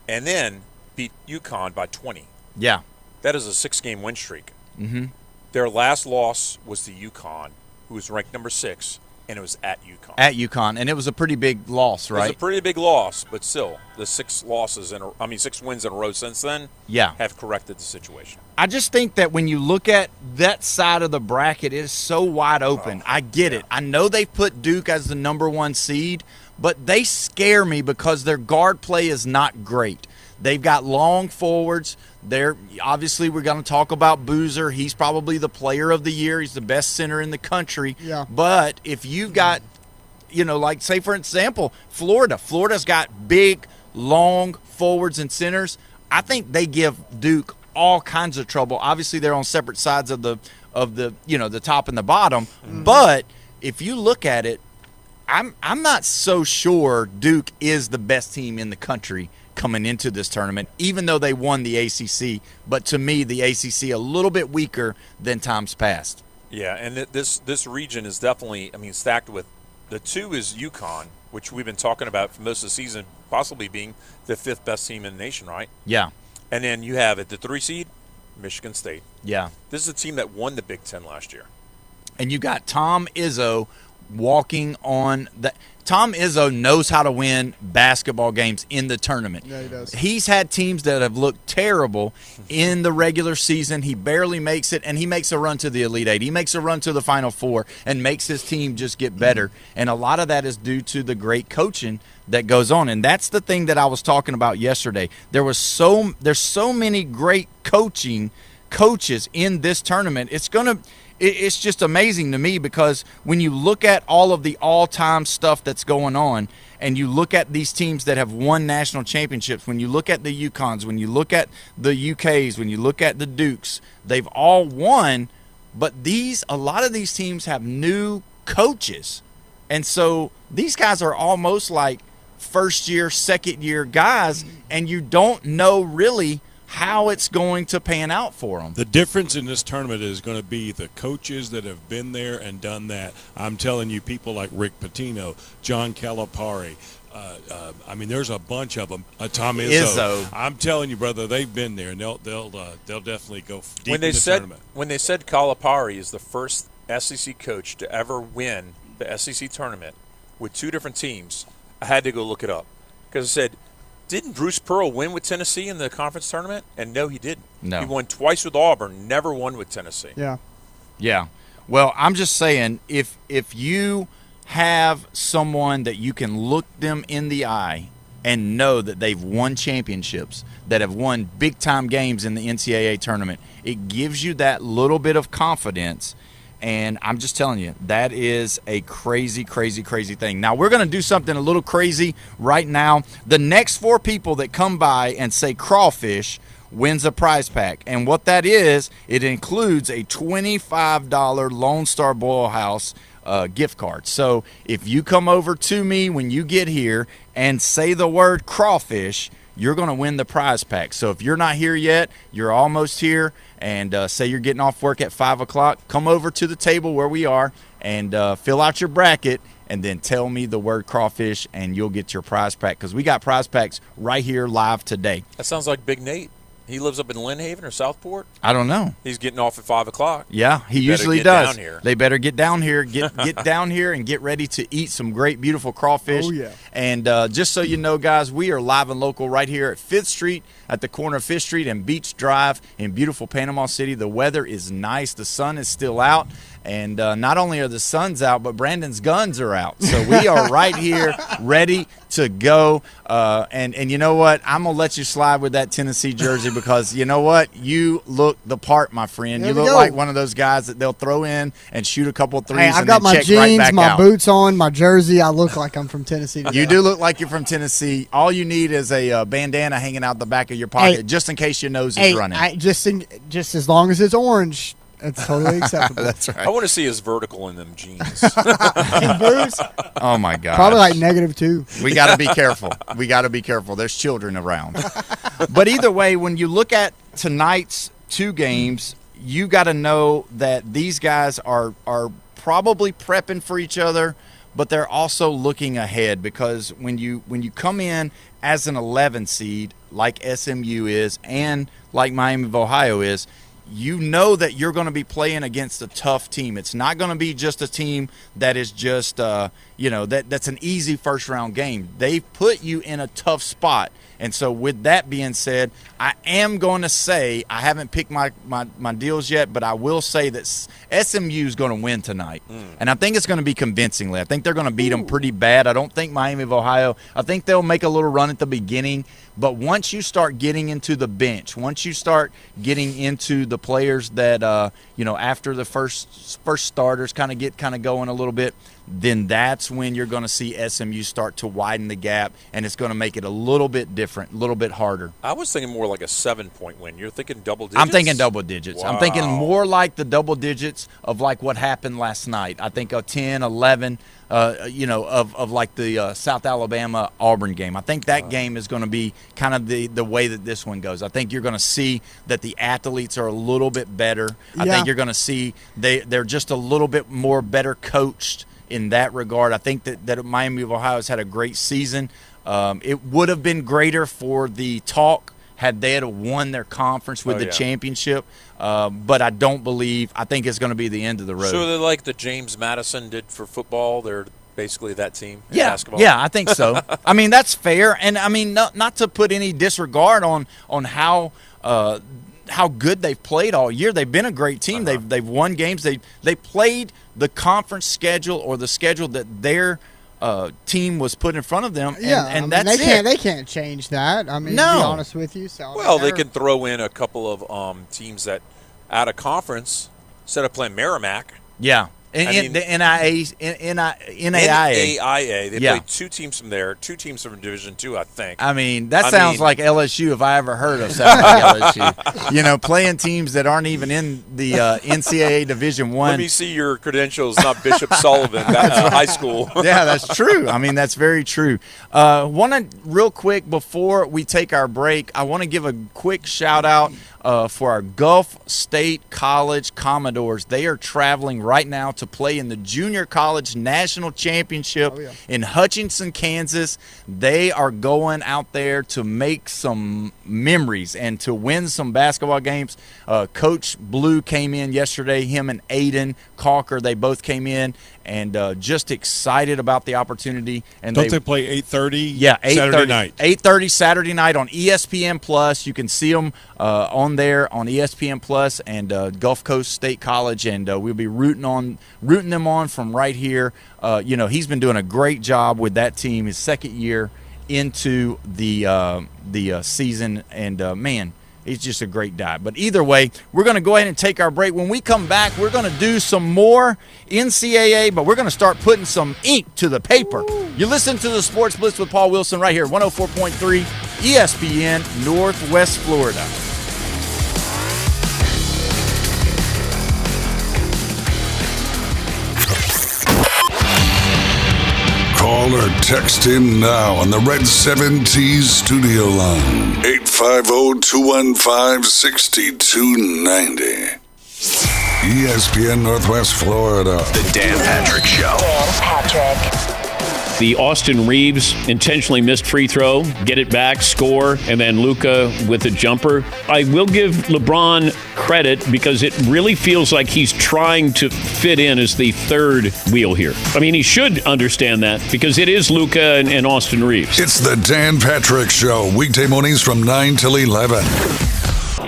and then beat UConn by 20. Yeah. That is a 6-game win streak. Mm-hmm. Their last loss was to UConn, who was ranked number 6, and it was at UConn. At UConn, and it was a pretty big loss, right? It was a pretty big loss, but still, the 6 wins in a row since then have corrected the situation. I just think that when you look at that side of the bracket, it is so wide open. I get it. I know they put Duke as the number 1 seed, but they scare me because their guard play is not great. They've got long forwards. Obviously, we're going to talk about Boozer. He's probably the player of the year. He's the best center in the country. Yeah. But if you've got like say for example, Florida's got big, long forwards and centers. I think they give Duke all kinds of trouble. Obviously, they're on separate sides of the the top and the bottom. Mm-hmm. But if you look at it, I'm not so sure Duke is the best team in the country coming into this tournament, even though they won the ACC. But to me, the ACC a little bit weaker than times past. Yeah, and this region is definitely, stacked with the 2 is UConn, which we've been talking about for most of the season, possibly being the 5th best team in the nation, right? Yeah. And then you have at the 3 seed, Michigan State. Yeah. This is a team that won the Big Ten last year. And you got Tom Izzo walking on the – Tom Izzo knows how to win basketball games in the tournament. Yeah, he does. He's had teams that have looked terrible in the regular season. He barely makes it, and he makes a run to the Elite Eight. He makes a run to the Final Four and makes his team just get better. And a lot of that is due to the great coaching that goes on. And that's the thing that I was talking about yesterday. There's so many great coaches in this tournament. It's just amazing to me because when you look at all of the all-time stuff that's going on and you look at these teams that have won national championships, when you look at the UConns, when you look at the UKs, when you look at the Dukes, they've all won, but a lot of these teams have new coaches. And so these guys are almost like first-year, second-year guys, and you don't know really how it's going to pan out for them. The difference in this tournament is going to be the coaches that have been there and done that. I'm telling you, people like Rick Pitino, John Calipari, there's a bunch of them. Tom Izzo. I'm telling you, brother, they've been there, and they'll definitely go deep in the tournament. When they said Calipari is the first SEC coach to ever win the SEC tournament with 2 different teams, I had to go look it up because I said, didn't Bruce Pearl win with Tennessee in the conference tournament? And no, he didn't. No. He won twice with Auburn, never won with Tennessee. Yeah. Yeah. Well, I'm just saying, if you have someone that you can look them in the eye and know that they've won championships, that have won big-time games in the NCAA tournament, it gives you that little bit of confidence. And I'm just telling you, that is a crazy, crazy, crazy thing. Now, we're going to do something a little crazy right now. The next 4 people that come by and say crawfish wins a prize pack. And what that is, it includes a $25 Lone Star Boil House gift card. So if you come over to me when you get here and say the word crawfish, you're going to win the prize pack. So if you're not here yet, you're almost here, and say you're getting off work at 5 o'clock, come over to the table where we are and fill out your bracket and then tell me the word crawfish, and you'll get your prize pack because we got prize packs right here live today. That sounds like Big Nate. He lives up in Lynn Haven or Southport? I don't know. He's getting off at 5 o'clock. Yeah, he usually does. Down here. They better get down here, get down here and get ready to eat some great, beautiful crawfish. Oh, yeah. And just so you know, guys, we are live and local right here at 5th Street at the corner of 5th Street and Beach Drive in beautiful Panama City. The weather is nice. The sun is still out. And not only are the suns out, but Brandon's guns are out. So we are right here ready to go. And you know what? I'm going to let you slide with that Tennessee jersey because you know what? You look the part, my friend. There you look like one of those guys that they'll throw in and shoot a couple threes I've and got then my check jeans, right back my out. boots on, my jersey. I look like I'm from Tennessee. You do look like you're from Tennessee. All you need is a bandana hanging out the back of your pocket just in case your nose is running. Just as long as it's orange. That's totally acceptable. That's right. I want to see his vertical in them jeans. Boots? Oh, my God. Probably like -2. We got to be careful. We got to be careful. There's children around. But either way, when you look at tonight's 2 games, you got to know that these guys are probably prepping for each other, but they're also looking ahead because when you come in as an 11 seed like SMU is and like Miami of Ohio is, you know that you're going to be playing against a tough team. It's not going to be just a team that is just, that's an easy first-round game. They've put you in a tough spot. And so with that being said, I am going to say, I haven't picked my deals yet, but I will say that SMU is going to win tonight. And I think it's going to be convincingly. I think they're going to beat them pretty bad. I don't think Miami of Ohio, I think they'll make a little run at the beginning. But once you start getting into the bench, once you start getting into the players that, after the first starters kind of get going a little bit, then that's when you're going to see SMU start to widen the gap, and it's going to make it a little bit different, a little bit harder. I was thinking more like a 7-point win. You're thinking double digits? I'm thinking double digits. Wow. I'm thinking more like the double digits of like what happened last night. I think a 10, 11, of like the South Alabama-Auburn game. I think that game is going to be kind of the way that this one goes. I think you're going to see that the athletes are a little bit better. I think you're going to see they're just a little bit more better coached in that regard. I think that Miami of Ohio has had a great season. It would have been greater for the talk had they had won their conference with the championship. But I think it's going to be the end of the road. So they're like the James Madison did for football. They're basically that team in basketball. Yeah, I think so. I mean, that's fair. And, I mean, not to put any disregard on how good they've played all year. They've been a great team. They've won games. They played the conference schedule or the schedule that their team was put in front of them. And that's it. They can't change that. I mean, no. to be honest with you. So, well, they can throw in a couple of teams that out of conference instead of playing Merrimack. Yeah. The NAIA. They played 2 teams from there, 2 teams from Division II, I think. I mean, that sounds like LSU if I ever heard of something like LSU. Playing teams that aren't even in the NCAA Division I. Let me see your credentials, not Bishop Sullivan. That's high school. Yeah, that's true. I mean, that's very true. Real quick, before we take our break, I want to give a quick shout-out for our Gulf State College Commodores. They are traveling right now to play in the Junior College National Championship in Hutchinson, Kansas. They are going out there to make some memories and to win some basketball games. Coach Blue came in yesterday, him and Aiden Calker, they both came in, and just excited about the opportunity. And Don't they play 8:30? Yeah, 8:30 Saturday night. 8:30 Saturday night on ESPN Plus. You can see them on there on ESPN Plus and Gulf Coast State College, and we'll be rooting them on from right here. He's been doing a great job with that team. His second year into the season, and man. He's just a great guy. But either way, we're going to go ahead and take our break. When we come back, we're going to do some more NCAA, but we're going to start putting some ink to the paper. You listen to the Sports Blitz with Paul Wilson right here, 104.3 ESPN, Northwest Florida. Call or text in now on the Red 7T studio line. 850-215-6290. ESPN Northwest Florida. The Dan Patrick Show. Dan Patrick. The Austin Reeves intentionally missed free throw, get it back, score, and then Luka with a jumper. I will give LeBron credit because it really feels like he's trying to fit in as the third wheel here. I mean, he should understand that because it is Luka and Austin Reeves. It's the Dan Patrick Show, weekday mornings from 9 till 11.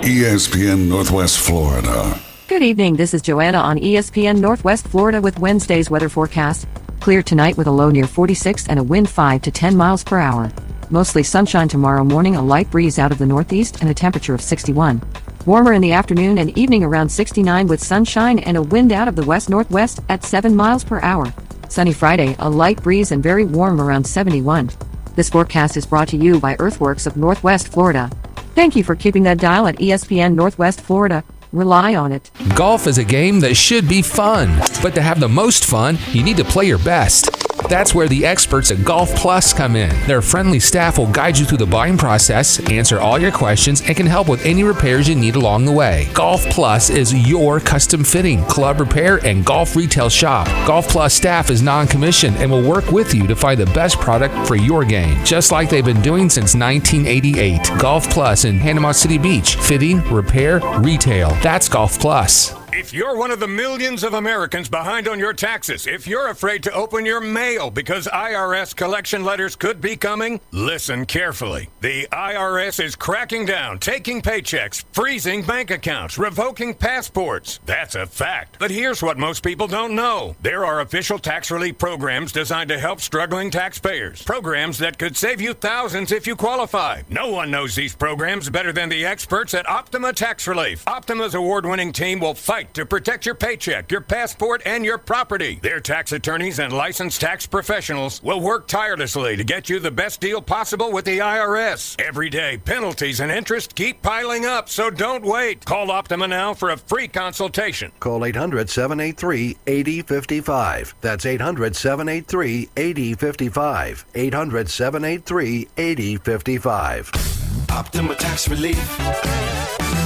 ESPN Northwest Florida. Good evening, this is Joanna on ESPN Northwest Florida with Wednesday's weather forecast. Clear tonight with a low near 46 and a wind 5 to 10 miles per hour. Mostly sunshine tomorrow morning, a light breeze out of the northeast and a temperature of 61. Warmer in the afternoon and evening around 69 with sunshine and a wind out of the west-northwest at 7 miles per hour. Sunny Friday, a light breeze and very warm around 71. This forecast is brought to you by Earthworks of Northwest Florida. Thank you for keeping that dial at ESPN Northwest Florida. Rely on it. Golf is a game that should be fun, but to have the most fun, you need to play your best. That's where the experts at Golf Plus come in. Their friendly staff will guide you through the buying process, answer all your questions, and can help with any repairs you need along the way. Golf Plus is your custom fitting, club repair, and golf retail shop. Golf Plus staff is non-commissioned and will work with you to find the best product for your game, just like they've been doing since 1988. Golf Plus in Panama City Beach. Fitting, repair, retail. That's Golf Plus. If you're one of the millions of Americans behind on your taxes, if you're afraid to open your mail because IRS collection letters could be coming, listen carefully. The IRS is cracking down, taking paychecks, freezing bank accounts, revoking passports. That's a fact. But here's what most people don't know. There are official tax relief programs designed to help struggling taxpayers. Programs that could save you thousands if you qualify. No one knows these programs better than the experts at Optima Tax Relief. Optima's award-winning team will fight right to protect your paycheck, your passport, and your property. Their tax attorneys and licensed tax professionals will work tirelessly to get you the best deal possible with the IRS. Every day, penalties and interest keep piling up, so don't wait. Call Optima now for a free consultation. Call 800-783-8055. That's 800-783-8055. 800-783-8055. Optima Tax Relief.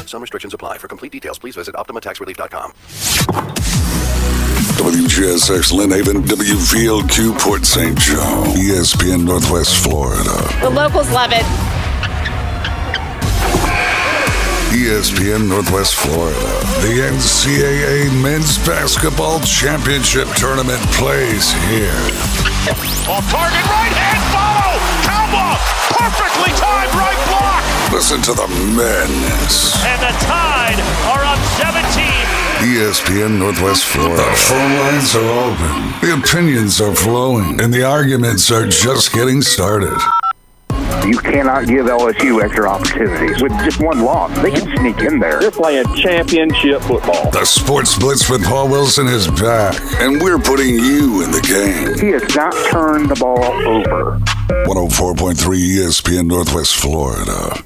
Some restrictions apply. For complete details, please visit OptimaTaxRelief.com. WGSX Lynn Haven, WVLQ Port St. Joe, ESPN Northwest Florida. The locals love it. ESPN Northwest Florida. The NCAA Men's Basketball Championship Tournament plays here. Off target, right hand follow. Cowball, perfectly timed right block. Listen to the madness. And the Tide are up 17. ESPN Northwest Florida. The phone lines are open. The opinions are flowing. And the arguments are just getting started. You cannot give LSU extra opportunities. With just one loss, they can sneak in there. They're playing championship football. The Sports Blitz with Paul Wilson is back, and we're putting you in the game. He has not turned the ball over. 104.3 ESPN Northwest Florida.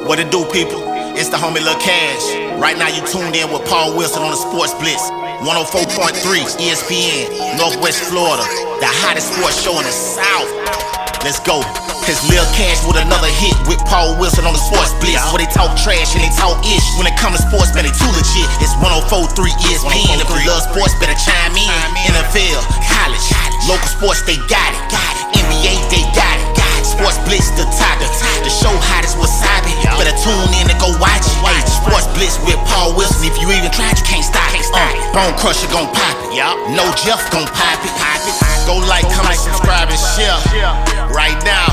What it do, people? It's the homie Lil Cash. Right now you tuned in with Paul Wilson on the Sports Blitz. 104.3 ESPN Northwest Florida. The hottest sports show in the South. Let's go. Cause Lil Cash with another hit with Paul Wilson on the Sports Blitz. Where they talk trash and they talk ish. When it comes to sports, man, they too legit. It's 104.3 ESPN. If you love sports, better chime in. NFL, college, local sports, they got it. NBA, they got it. Sports Blitz, the topic. The show hottest wasabi. Better tune in and go watch it. Sports Blitz with Paul Wilson. If you even tried, you can't stop it. Bone Crusher gon' pop it. No Jeff gon' pop it. Go like, comment, subscribe, and share right now.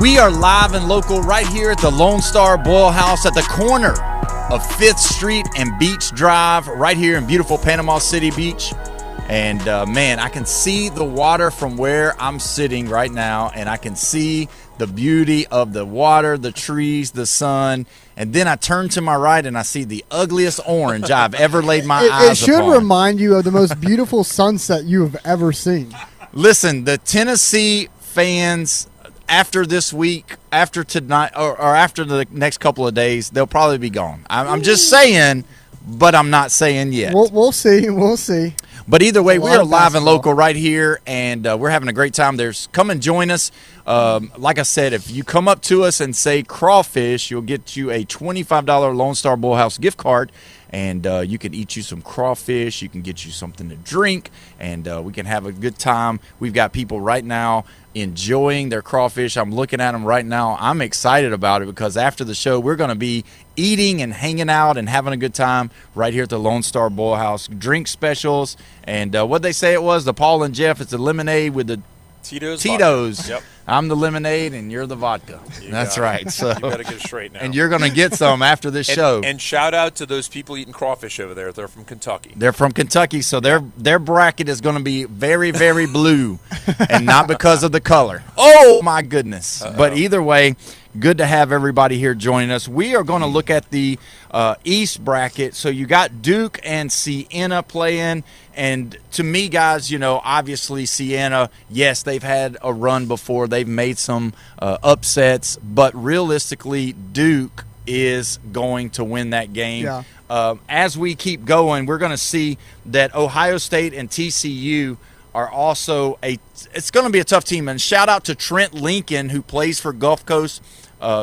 We are live and local right here at the Lone Star Boil House at the corner of 5th Street and Beach Drive, right here in beautiful Panama City Beach. And man, I can see the water from where I'm sitting right now, and I can see the beauty of the water, the trees, the sun. And then I turn to my right and I see the ugliest orange I've ever laid my eyes upon. It should remind you of the most beautiful sunset you have ever seen. Listen, the Tennessee fans, after this week, after tonight, or after the next couple of days, they'll probably be gone. I'm just saying, but I'm not saying yet. We'll see. We'll see. But either way, we are live and local right here, and we're having a great time. Come and join us. Like I said, if you come up to us and say crawfish, you'll get you a $25 Lone Star Boil House gift card, and you can eat you some crawfish. You can get you something to drink, and we can have a good time. We've got people right now enjoying their crawfish. I'm looking at them right now. I'm excited about it because after the show, we're going to be eating and hanging out and having a good time right here at the Lone Star Boil House. Drink specials, and what they say it was, the Paul and Jeff, it's a lemonade with the Tito's. Yep. I'm the lemonade and you're the vodka. That's right. So you better get it straight now. And you're going to get some after this show. And shout out to those people eating crawfish over there. They're from Kentucky. They're from Kentucky, so their bracket is going to be very, very blue, and not because of the color. Oh my goodness! But either way, good to have everybody here joining us. We are going to look at the East bracket. So you got Duke and Siena playing. And to me, guys, obviously Siena, yes, they've had a run before. They've made some upsets. But realistically, Duke is going to win that game. Yeah. As we keep going, we're going to see that Ohio State and TCU are also it's going to be a tough team. And shout out to Trent Lincoln, who plays for Gulf Coast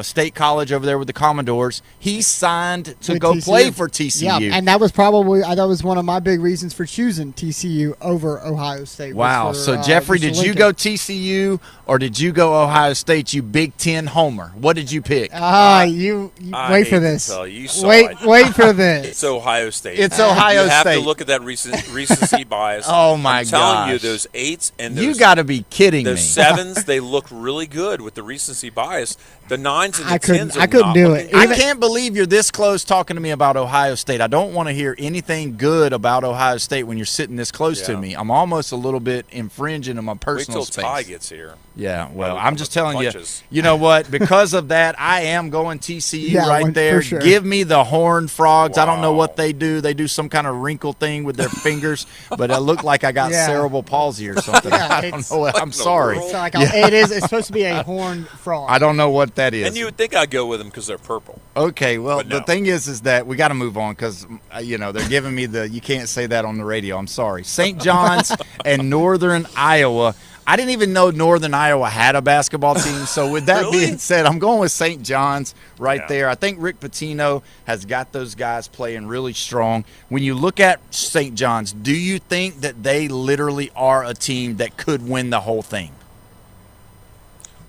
State College over there with the Commodores. He signed to go play for TCU. Yeah, and that was one of my big reasons for choosing TCU over Ohio State. Wow. So, Jeffrey, did you go TCU or did you go Ohio State, you Big Ten homer? What did you pick? You wait for this. Wait for this. It's Ohio State. It's Ohio State. You have to look at that recency bias. Oh, my God. I'm telling you, those 8s and those, you got to be kidding me. Those 7s, they look really good with the recency bias. The 9s and the I 10s are I couldn't not do looking it. good. I can't believe you're this close talking to me about Ohio State. I don't want to hear anything good about Ohio State when you're sitting this close to me. I'm almost a little bit infringing on my personal Wait till space. Ty gets here. Yeah, well, Probably I'm just telling punches. you know what? Because of that, I am going TCU Yeah, right for there. sure. Give me the Horned Frogs. I don't know Wow. what they do. They do some kind of wrinkle thing with their fingers, but it looked like I got Yeah. cerebral palsy or something. Yeah, I don't it's- know. I'm sorry. It's like it's supposed to be a horned frog. I don't know what that is. And you would think I'd go with them because they're purple. Okay, well, But no. the thing is that we got to move on because, they're giving me you can't say that on the radio. I'm sorry. St. John's and Northern Iowa. I didn't even know Northern Iowa had a basketball team. So with that Really? being said, I'm going with St. John's right Yeah. there. I think Rick Pitino has got those guys playing really strong. When you look at St. John's, do you think that they literally are a team that could win the whole thing?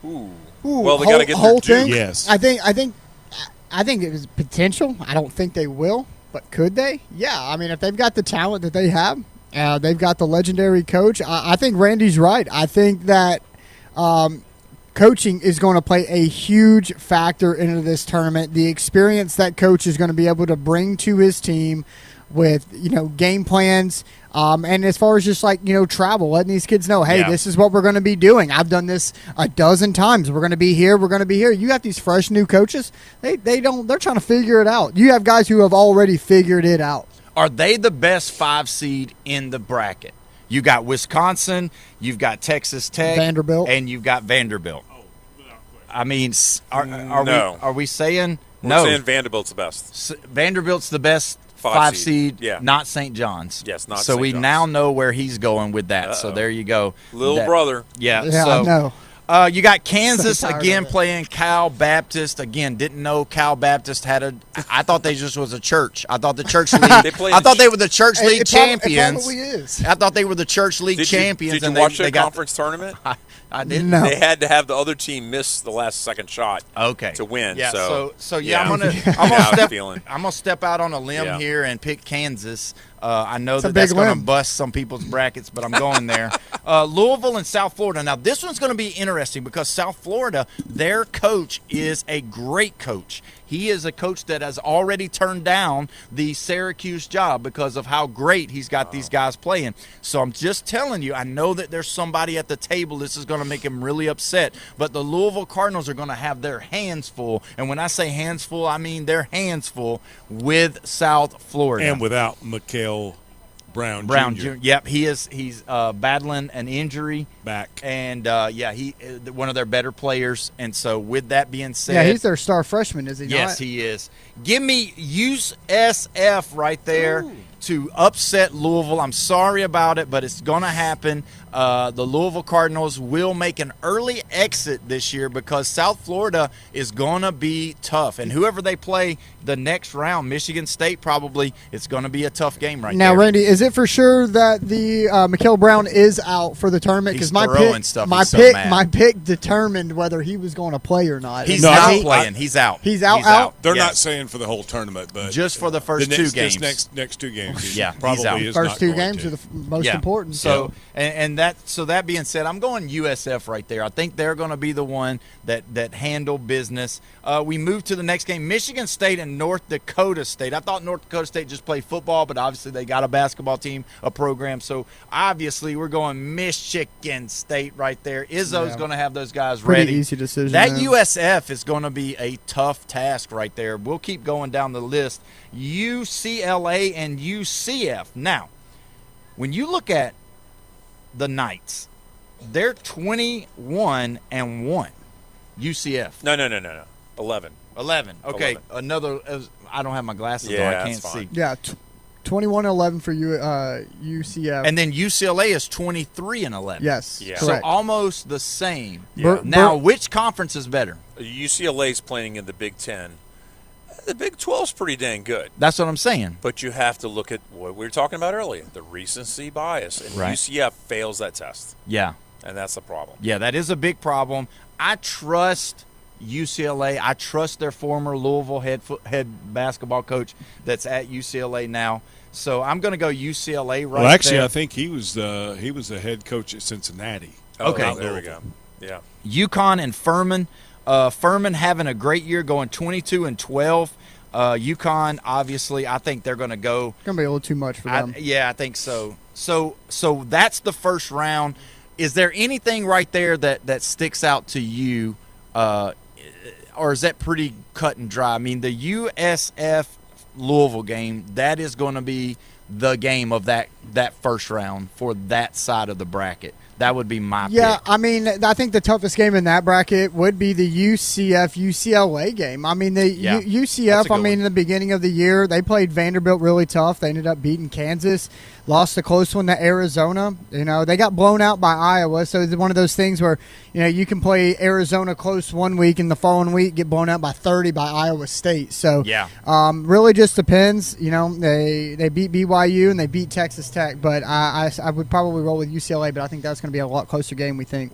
Ooh. Ooh, Well, they got to get whole their thing. due. Yes. I think it was potential. I don't think they will, but could they? Yeah. I mean, if they've got the talent that they have, they've got the legendary coach. I think Randy's right. I think that coaching is going to play a huge factor into this tournament. The experience that coach is going to be able to bring to his team with game plans. And as far as just travel, letting these kids know, hey, Yeah. this is what we're going to be doing. I've done this a dozen times. We're going to be here. We're going to be here. You got these fresh new coaches. They're trying to figure it out. You have guys who have already figured it out. Are they the best 5 seed in the bracket? You got Wisconsin, you've got Texas Tech, Vanderbilt. and you've got Vanderbilt. I mean, No. are we saying We're no? saying Vanderbilt's the best. Vanderbilt's the best 5 5 seed, yeah. not St. John's. Yes, not So St. we John's. now know where he's going with that. So Uh-oh. there you go. Little brother. Yeah. Yeah, so, I know. You got Kansas So tired again of it. playing Cal Baptist. Again, didn't know Cal Baptist had a. I thought they just was a church. I thought the church league. They play I in thought they were the church league It champions. probably is. I thought they were the church league Did champions. you and watch they their got. conference tournament? I didn't. No. They had to have the other team miss the last second shot Okay. to win. Yeah. So yeah. I'm Now gonna I'm step out on a limb Yeah. here and pick Kansas. I know It's a that's big going to limb. bust some people's brackets, but I'm going there. Louisville and South Florida. Now this one's going to be interesting because South Florida, their coach is a great coach. He is a coach that has already turned down the Syracuse job because of how great he's got these guys playing. So I'm just telling you, I know that there's somebody at the table. This is going to make him really upset. But the Louisville Cardinals are going to have their hands full. And when I say hands full, I mean their hands full with South Florida. And without Mikael Brown Jr. Yep, he's battling an injury back. And, he one of their better players. And so with that being said. Yeah, he's their star freshman, is he not? Yes, he is. Give me USF right there to upset Louisville. I'm sorry about it, but it's going to happen. The Louisville Cardinals will make an early exit this year because South Florida is going to be tough. And whoever they play the next round, Michigan State probably, it's going to be a tough game right Now, there. Randy, is it for sure that the Mikael Brown is out for the tournament? He's Because throwing stuff. He's so mad. my pick determined whether he was going to play or not. He's And not he- playing. He's out. He's out. They're Yes. not saying for the whole tournament, but Just for the first two games. This next 2 games. he Yeah, he's probably out. is First not 2 going games to. are the most important. So that being said, I'm going USF right there. I think they're going to be the one that handle business. We move to the next game, Michigan State and North Dakota State. I thought North Dakota State just played football, but obviously they got a basketball team, a program. So obviously we're going Michigan State right there. Izzo's going to have those guys Pretty ready. easy decision That there. USF is going to be a tough task right there. We'll keep going down the list. UCLA and UCF. Now, when you look at the Knights, they're 21-1. UCF. No. 11. 11. Okay, 11. another. I don't have my glasses Yeah, on. I that's can't fine. see. Yeah, 21-11 for UCF. And then UCLA is 23-11. Yes, Yeah. So correct. almost the same. Yeah. Now, which conference is better? UCLA's playing in the Big Ten. The Big 12's pretty dang good. That's what I'm saying. But you have to look at what we were talking about earlier, the recency bias. And Right. UCF fails that test. Yeah. And that's the problem. Yeah, that is a big problem. I trust UCLA. I trust their former Louisville head basketball coach that's at UCLA now. So I'm going to go UCLA right Well, actually, there. I think he was the head coach at Cincinnati. Oh, Okay. there we go. Yeah. UConn and Furman. Furman having a great year, going 22-12. UConn, obviously, I think they're going to go. It's going to be a little too much for them. Yeah, I think so. So that's the first round. Is there anything right there that sticks out to you, or is that pretty cut and dry? I mean, the USF Louisville game, that is going to be the game of that first round for that side of the bracket. That would be my pick. I mean, I think the toughest game in that bracket would be the UCF-UCLA game. I mean, UCF, in the beginning of the year, they played Vanderbilt really tough. They ended up beating Kansas, lost a close one to Arizona. They got blown out by Iowa, so it's one of those things where, you can play Arizona close one week and the following week get blown out by 30 by Iowa State. So, really just depends. They beat BYU and they beat Texas Tech, but I would probably roll with UCLA, but I think that's going to be a lot closer game, we think.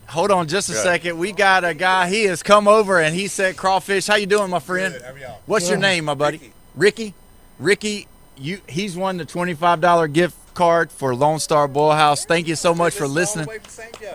Hold on just a second. We got a guy. He has come over and he said crawfish. How you doing, my friend? Good. How are y'all? What's your name, my buddy? Ricky? He's won the $25 gift card for Lone Star Boil House. Thank you so much for listening.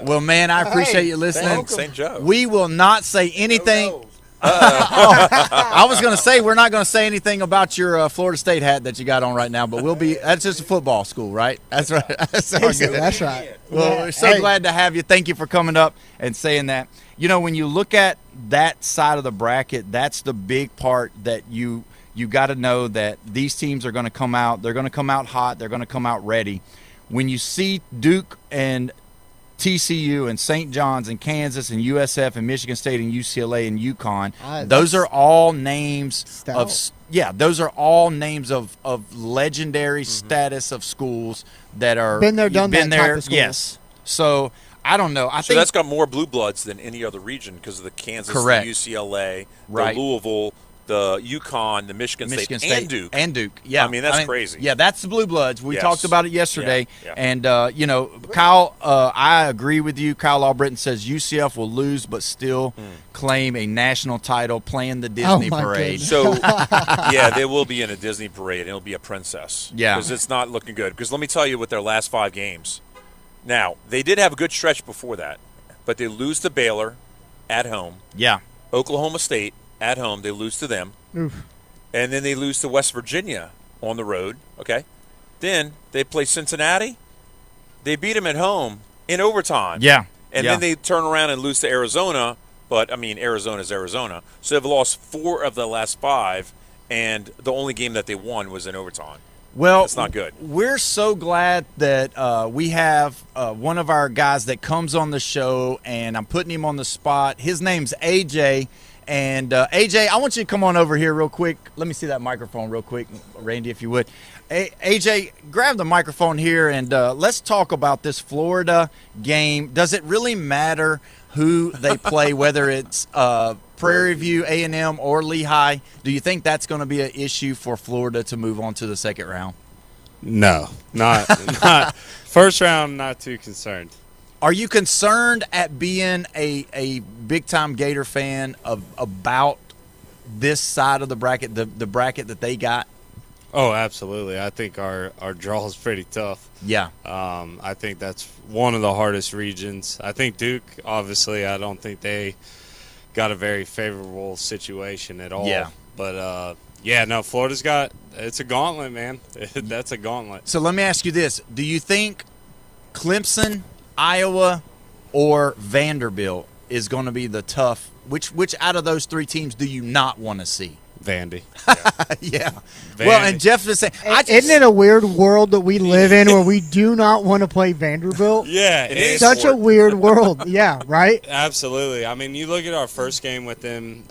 Well, man, I appreciate you listening. St. Joe. We will not say anything. I was going to say we're not going to say anything about your Florida State hat that you got on right now, but that's just a football school, right? That's right. That's right. Well, we're so glad to have you. Thank you for coming up and saying that. When you look at that side of the bracket, that's the big part that you got to know that these teams are going to come out. They're going to come out hot. They're going to come out ready. When you see Duke and TCU and St. John's and Kansas and USF and Michigan State and UCLA and UConn, those are all names those are all names of legendary status of schools that are been there, done that type of schools. Yes. So I don't know. I think that's got more blue bloods than any other region because of the Kansas, the UCLA, the Louisville, the UConn, the Michigan State, and Duke. And Duke, yeah. I mean, that's crazy. Yeah, that's the Blue Bloods. We talked about it yesterday. Yeah. And, Kyle, I agree with you. Kyle Albritton says UCF will lose but still claim a national title playing the Disney parade. So, they will be in a Disney parade, and it'll be a princess. Yeah. Because it's not looking good. Because let me tell you with their last 5 games. Now, they did have a good stretch before that, but they lose to Baylor at home. Yeah. Oklahoma State at home, they lose to them. Oof. And then they lose to West Virginia on the road, okay? Then they play Cincinnati. They beat them at home in overtime. Yeah. And then they turn around and lose to Arizona, but, Arizona's Arizona. So they've lost 4 of the last 5, and the only game that they won was in overtime. Well, that's not good. We're so glad that we have one of our guys that comes on the show, and I'm putting him on the spot. His name's AJ. And, AJ, I want you to come on over here real quick. Let me see that microphone real quick, Randy, if you would. AJ, grab the microphone here, and let's talk about this Florida game. Does it really matter who they play, whether it's Prairie View, A&M, or Lehigh? Do you think that's going to be an issue for Florida to move on to the second round? No, not first round, not too concerned. Are you concerned at being a big-time Gator fan about this side of the bracket, the bracket that they got? Oh, absolutely. I think our draw is pretty tough. Yeah. I think that's one of the hardest regions. I think Duke, obviously, I don't think they got a very favorable situation at all. Yeah. But, Florida's it's a gauntlet, man. That's a gauntlet. So let me ask you this. Do you think Clemson, Iowa, or Vanderbilt is going to be the tough? Which out of those 3 teams do you not want to see? Vandy. Yeah. Vandy. Well, and Jeff was saying, isn't it a weird world that we live in where we do not want to play Vanderbilt? Yeah, it is such a weird world. Yeah, right? Absolutely. I mean, you look at our first game with them,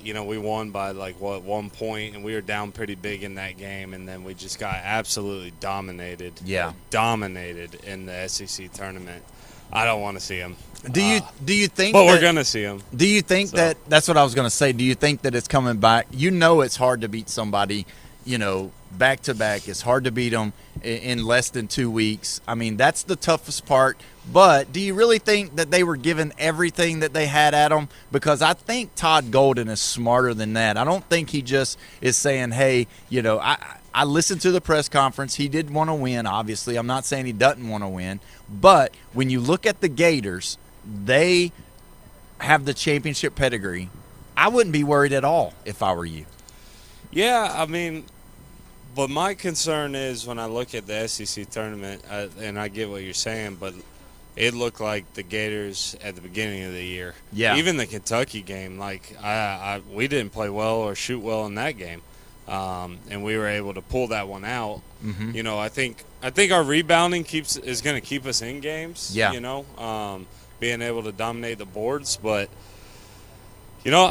we won by 1 point, and we were down pretty big in that game, and then we just got absolutely dominated. Yeah. Dominated in the SEC tournament. I don't want to see them. Do you think? But we're gonna see them. Do you think that's what I was gonna say? Do you think that it's coming back? It's hard to beat somebody, back to back. It's hard to beat them in less than 2 weeks. I mean, that's the toughest part. But do you really think that they were given everything that they had at them? Because I think Todd Golden is smarter than that. I don't think he just is saying, hey, I listened to the press conference. He did want to win, obviously. I'm not saying he doesn't want to win. But when you look at the Gators, they have the championship pedigree, I wouldn't be worried at all if I were you. Yeah, I mean, but my concern is when I look at the SEC tournament, and I get what you're saying, but it looked like the Gators at the beginning of the year. Yeah. Even the Kentucky game, like we didn't play well or shoot well in that game, and we were able to pull that one out. Mm-hmm. You know, I think our rebounding is going to keep us in games. Yeah. You know, being able to dominate the boards, but you know,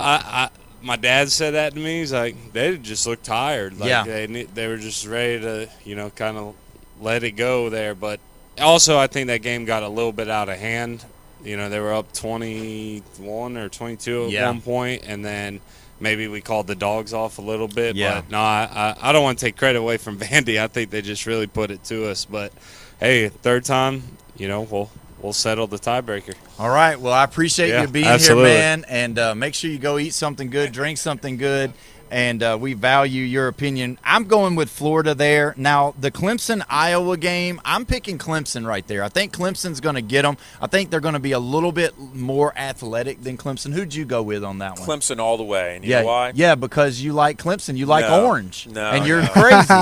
my dad said that to me. He's like, they just looked tired. Like yeah. They were just ready to, you know, kind of let it go there. But also, I think that game got a little bit out of hand. You know, they were up 21 or 22 at one point, and then maybe we called the dogs off a little bit. Yeah. But no, I don't want to take credit away from Vandy. I think they just really put it to us. But hey, third time, you know, we'll settle the tiebreaker. All right. Well, I appreciate you being absolutely. here, man. And make sure you go eat something good, drink something good, and we value your opinion. I'm going with Florida there. Now, the Clemson-Iowa game, I'm picking Clemson right there. I think Clemson's going to get them. I think they're going to be a little bit more athletic than Clemson. Who'd you go with on that one? Clemson all the way. And you know why? Yeah, because you like Clemson. You like orange. No. And you're crazy.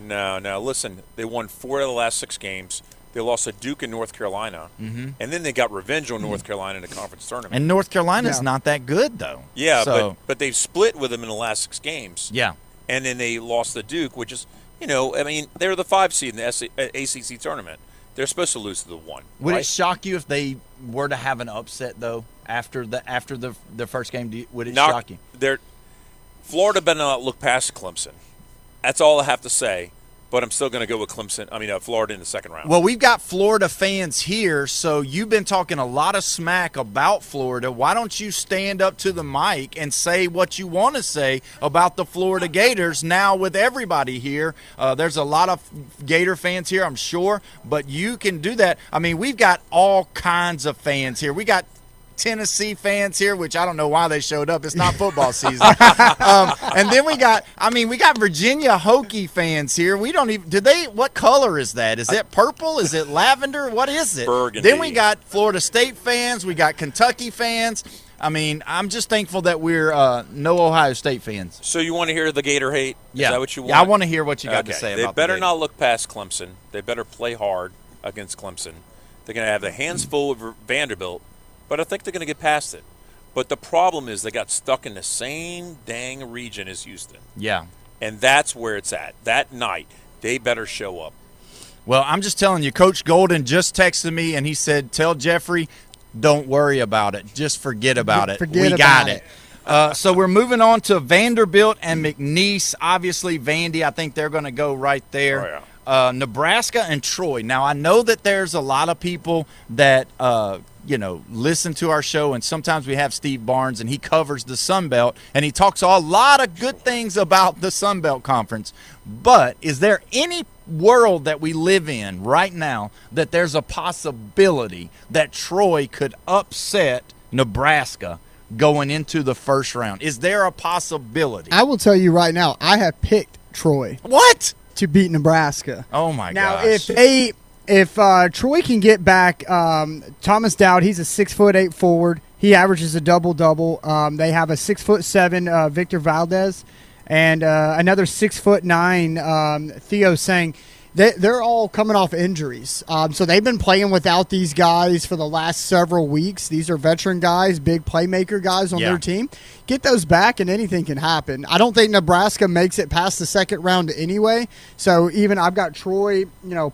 No. Listen, they won 4 of the last 6 games. They lost to Duke in North Carolina, and then they got revenge on North Carolina in the conference tournament. And North Carolina's not that good, though. Yeah, so. but they've split with them in the last 6 games. Yeah. And then they lost to Duke, which is, you know, I mean, they're the 5 seed in the ACC tournament. They're supposed to lose to the 1. Would right? it shock you if they were to have an upset, though, after the first game? Would it shock you? Florida better not look past Clemson. That's all I have to say. But I'm still going to go with Florida in the second round. Well, we've got Florida fans here, so you've been talking a lot of smack about Florida. Why don't you stand up to the mic and say what you want to say about the Florida Gators now with everybody here? There's a lot of Gator fans here, I'm sure, but you can do that. I mean, we've got all kinds of fans here. We got Tennessee fans here, which I don't know why they showed up. It's not football season. And then we got Virginia Hokie fans here. We don't even what color is that? Is it purple? Is it lavender? What is it? Burgundy. Then we got Florida State fans. We got Kentucky fans. I mean, I'm just thankful that we're no Ohio State fans. So you want to hear the Gator hate? Yeah. Is that what you want? Yeah, I want to hear what you got to say about They better the not look past Clemson. They better play hard against Clemson. They're going to have their hands full with Vanderbilt. But I think they're going to get past it. But the problem is they got stuck in the same dang region as Houston. Yeah. And that's where it's at. That night, they better show up. Well, I'm just telling you, Coach Golden just texted me, and he said, tell Jeffrey, don't worry about it. Just forget about it. We got it. So we're moving on to Vanderbilt and McNeese. Obviously, Vandy, I think they're going to go right there. Oh, yeah. Nebraska and Troy. Now, I know that there's a lot of people that listen to our show, and sometimes we have Steve Barnes, and he covers the Sun Belt, and he talks a lot of good things about the Sun Belt Conference. But is there any world that we live in right now that there's a possibility that Troy could upset Nebraska going into the first round? Is there a possibility? I will tell you right now, I have picked Troy. What? To beat Nebraska. Oh, my gosh. Now, if Troy can get back Thomas Dowd, he's a 6'8" forward. He averages a double-double. They have a 6'7" Victor Valdez and another 6'9" Theo Sang. They're all coming off injuries. So they've been playing without these guys for the last several weeks. These are veteran guys, big playmaker guys on their team. Get those back and anything can happen. I don't think Nebraska makes it past the second round anyway. So even I've got Troy,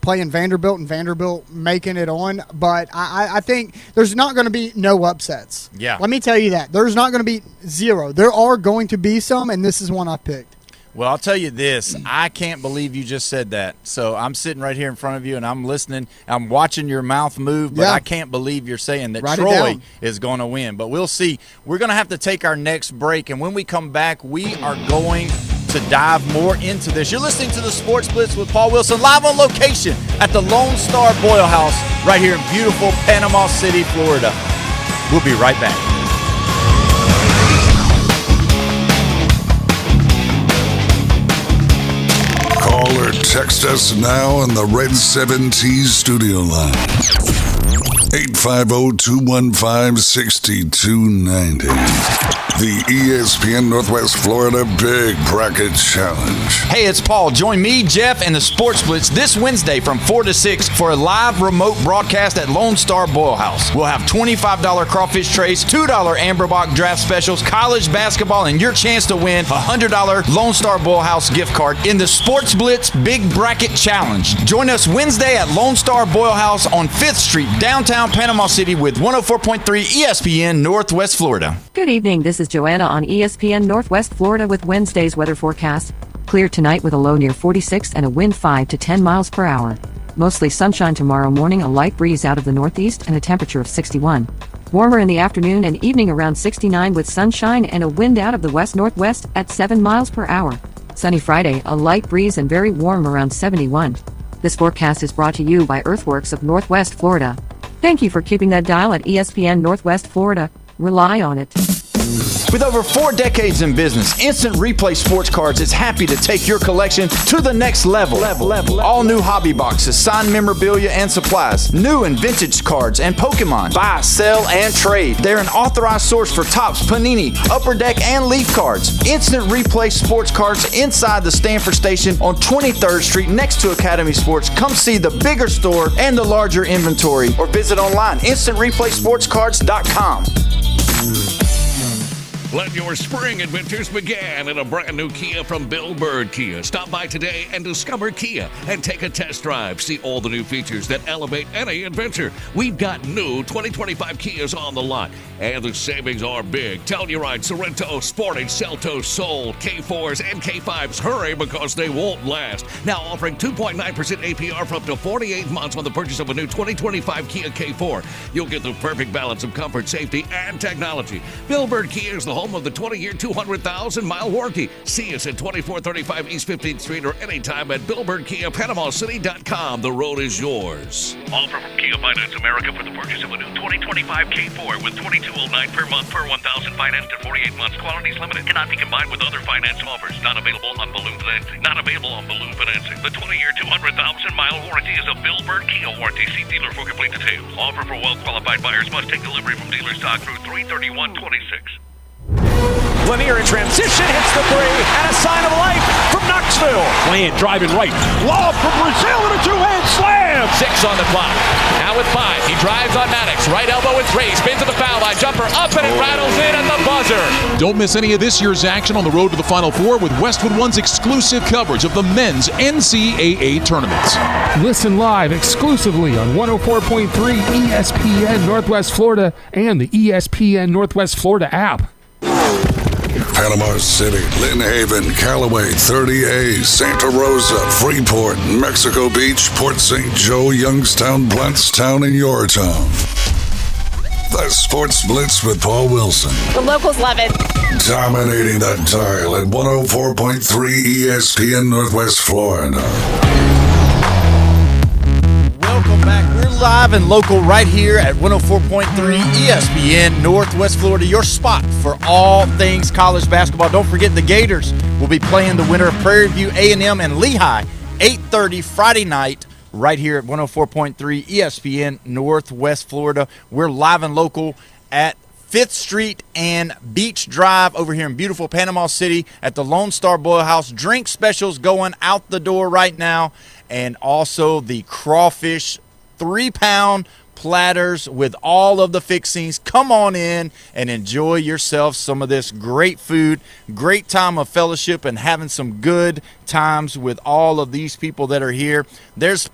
playing Vanderbilt and Vanderbilt making it on. But I think there's not going to be no upsets. Yeah. Let me tell you that. There's not going to be zero. There are going to be some, and this is one I picked. Well, I'll tell you this. I can't believe you just said that. So I'm sitting right here in front of you, and I'm listening. I'm watching your mouth move, but I can't believe you're saying that Troy is going to win. But we'll see. We're going to have to take our next break, and when we come back, we are going to dive more into this. You're listening to the Sports Blitz with Paul Wilson, live on location at the Lone Star Boil House right here in beautiful Panama City, Florida. We'll be right back. Call or text us now on the Red 7 T studio line. 850-215-6290. The ESPN Northwest Florida Big Bracket Challenge. Hey, it's Paul. Join me, Jeff, and the Sports Blitz this Wednesday from 4 to 6 for a live remote broadcast at Lone Star Boil House. We'll have $25 crawfish trays, $2 Amberbach draft specials, college basketball, and your chance to win a $100 Lone Star Boil House gift card in the Sports Blitz Big Bracket Challenge. Join us Wednesday at Lone Star Boil House on 5th Street, downtown Panama City with 104.3 ESPN Northwest Florida. Good evening. This is Joanna on ESPN Northwest Florida with Wednesday's weather forecast. Clear tonight with a low near 46 and a wind 5 to 10 miles per hour. Mostly sunshine tomorrow morning, a light breeze out of the northeast and a temperature of 61. Warmer in the afternoon and evening around 69 with sunshine and a wind out of the west-northwest at 7 miles per hour. Sunny Friday, a light breeze and very warm around 71. This forecast is brought to you by Earthworks of Northwest Florida. Thank you for keeping that dial at ESPN Northwest Florida. Rely on it. With over 4 decades in business, Instant Replay Sports Cards is happy to take your collection to the next level. All new hobby boxes, signed memorabilia and supplies, new and vintage cards and Pokemon. Buy, sell, and trade. They're an authorized source for Topps, Panini, Upper Deck, and Leaf cards. Instant Replay Sports Cards inside the Stanford Station on 23rd Street next to Academy Sports. Come see the bigger store and the larger inventory or visit online, instantReplaySportsCards.com. Let your spring adventures begin in a brand new Kia from Bill Bird Kia. Stop by today and discover Kia and take a test drive. See all the new features that elevate any adventure. We've got new 2025 Kias on the lot, and the savings are big. Telluride, Sorrento, Sportage, Seltos, Soul, K4s, and K5s. Hurry because they won't last. Now offering 2.9% APR for up to 48 months on the purchase of a new 2025 Kia K4. You'll get the perfect balance of comfort, safety, and technology. Bill Bird Kia is the home of the 20-year, 200,000-mile warranty. See us at 2435 East 15th Street or anytime at BillBirdKiaPanamaCity.com. The road is yours. Offer from Kia Finance America for the purchase of a new 2025 K4 with $2,209 per month per $1,000 financed at 48 months. Quantities limited. Cannot be combined with other finance offers. Not available on balloon financing. Not available on balloon financing. The 20-year, 200,000-mile warranty is a Bill Bird Kia warranty. See dealer for complete details. Offer for well-qualified buyers. Must take delivery from dealer stock through 3/31/26. Lanier in transition, hits the three, and a sign of life from Knoxville. Bland driving right, lob from Brazil and a two-hand slam. 6 on the clock. Now with 5, he drives on Maddox. Right elbow with Ray, spin to the foul line, jumper up and it rattles in at the buzzer. Don't miss any of this year's action on the road to the Final Four with Westwood One's exclusive coverage of the men's NCAA tournaments. Listen live exclusively on 104.3 ESPN Northwest Florida and the ESPN Northwest Florida app. Panama City, Lynn Haven, Callaway, 30A, Santa Rosa, Freeport, Mexico Beach, Port St. Joe, Youngstown, Blountstown, and Yorktown. The Sports Blitz with Paul Wilson. The locals love it. Dominating the dial at 104.3 ESPN Northwest Florida. Welcome back. We're live and local right here at 104.3 ESPN Northwest Florida, your spot for all things college basketball. Don't forget the Gators will be playing the winner of Prairie View A&M and Lehigh, 8:30 Friday night, right here at 104.3 ESPN Northwest Florida. We're live and local at 5th Street and Beach Drive over here in beautiful Panama City at the Lone Star Boil House. Drink specials going out the door right now. And also the crawfish 3-pound platters with all of the fixings. Come on in and enjoy yourself some of this great food, great time of fellowship, and having some good times with all of these people that are here. There's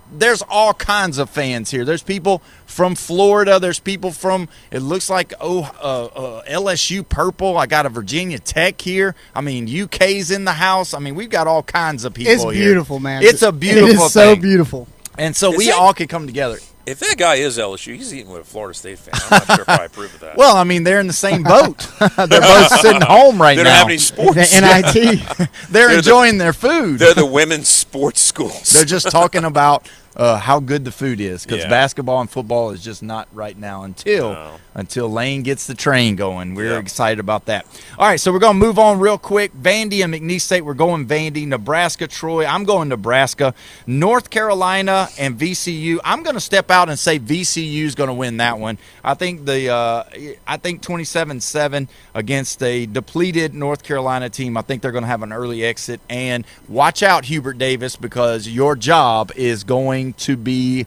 all kinds of fans here. There's people from Florida. There's people from, it looks like LSU Purple. I got a Virginia Tech here. I mean, UK's in the house. I mean, we've got all kinds of people here. It's beautiful, man. It's a beautiful thing. It is so beautiful. And so we all can come together. If that guy is LSU, he's eating with a Florida State fan. I'm not sure if I approve of that. Well, I mean, they're in the same boat. They're both sitting home right now. They don't have any sports. The NIT. They're enjoying their food. They're the women's sports schools. They're just talking about how good the food is, because basketball and football is just not right now until Lane gets the train going. We're excited about that. All right, so we're going to move on real quick. Vandy and McNeese State, we're going Vandy. Nebraska, Troy, I'm going Nebraska. North Carolina and VCU, I'm going to step out and say VCU is going to win that one. I think 27-7 against a depleted North Carolina team. I think they're going to have an early exit. And watch out, Hubert Davis, because your job is going to be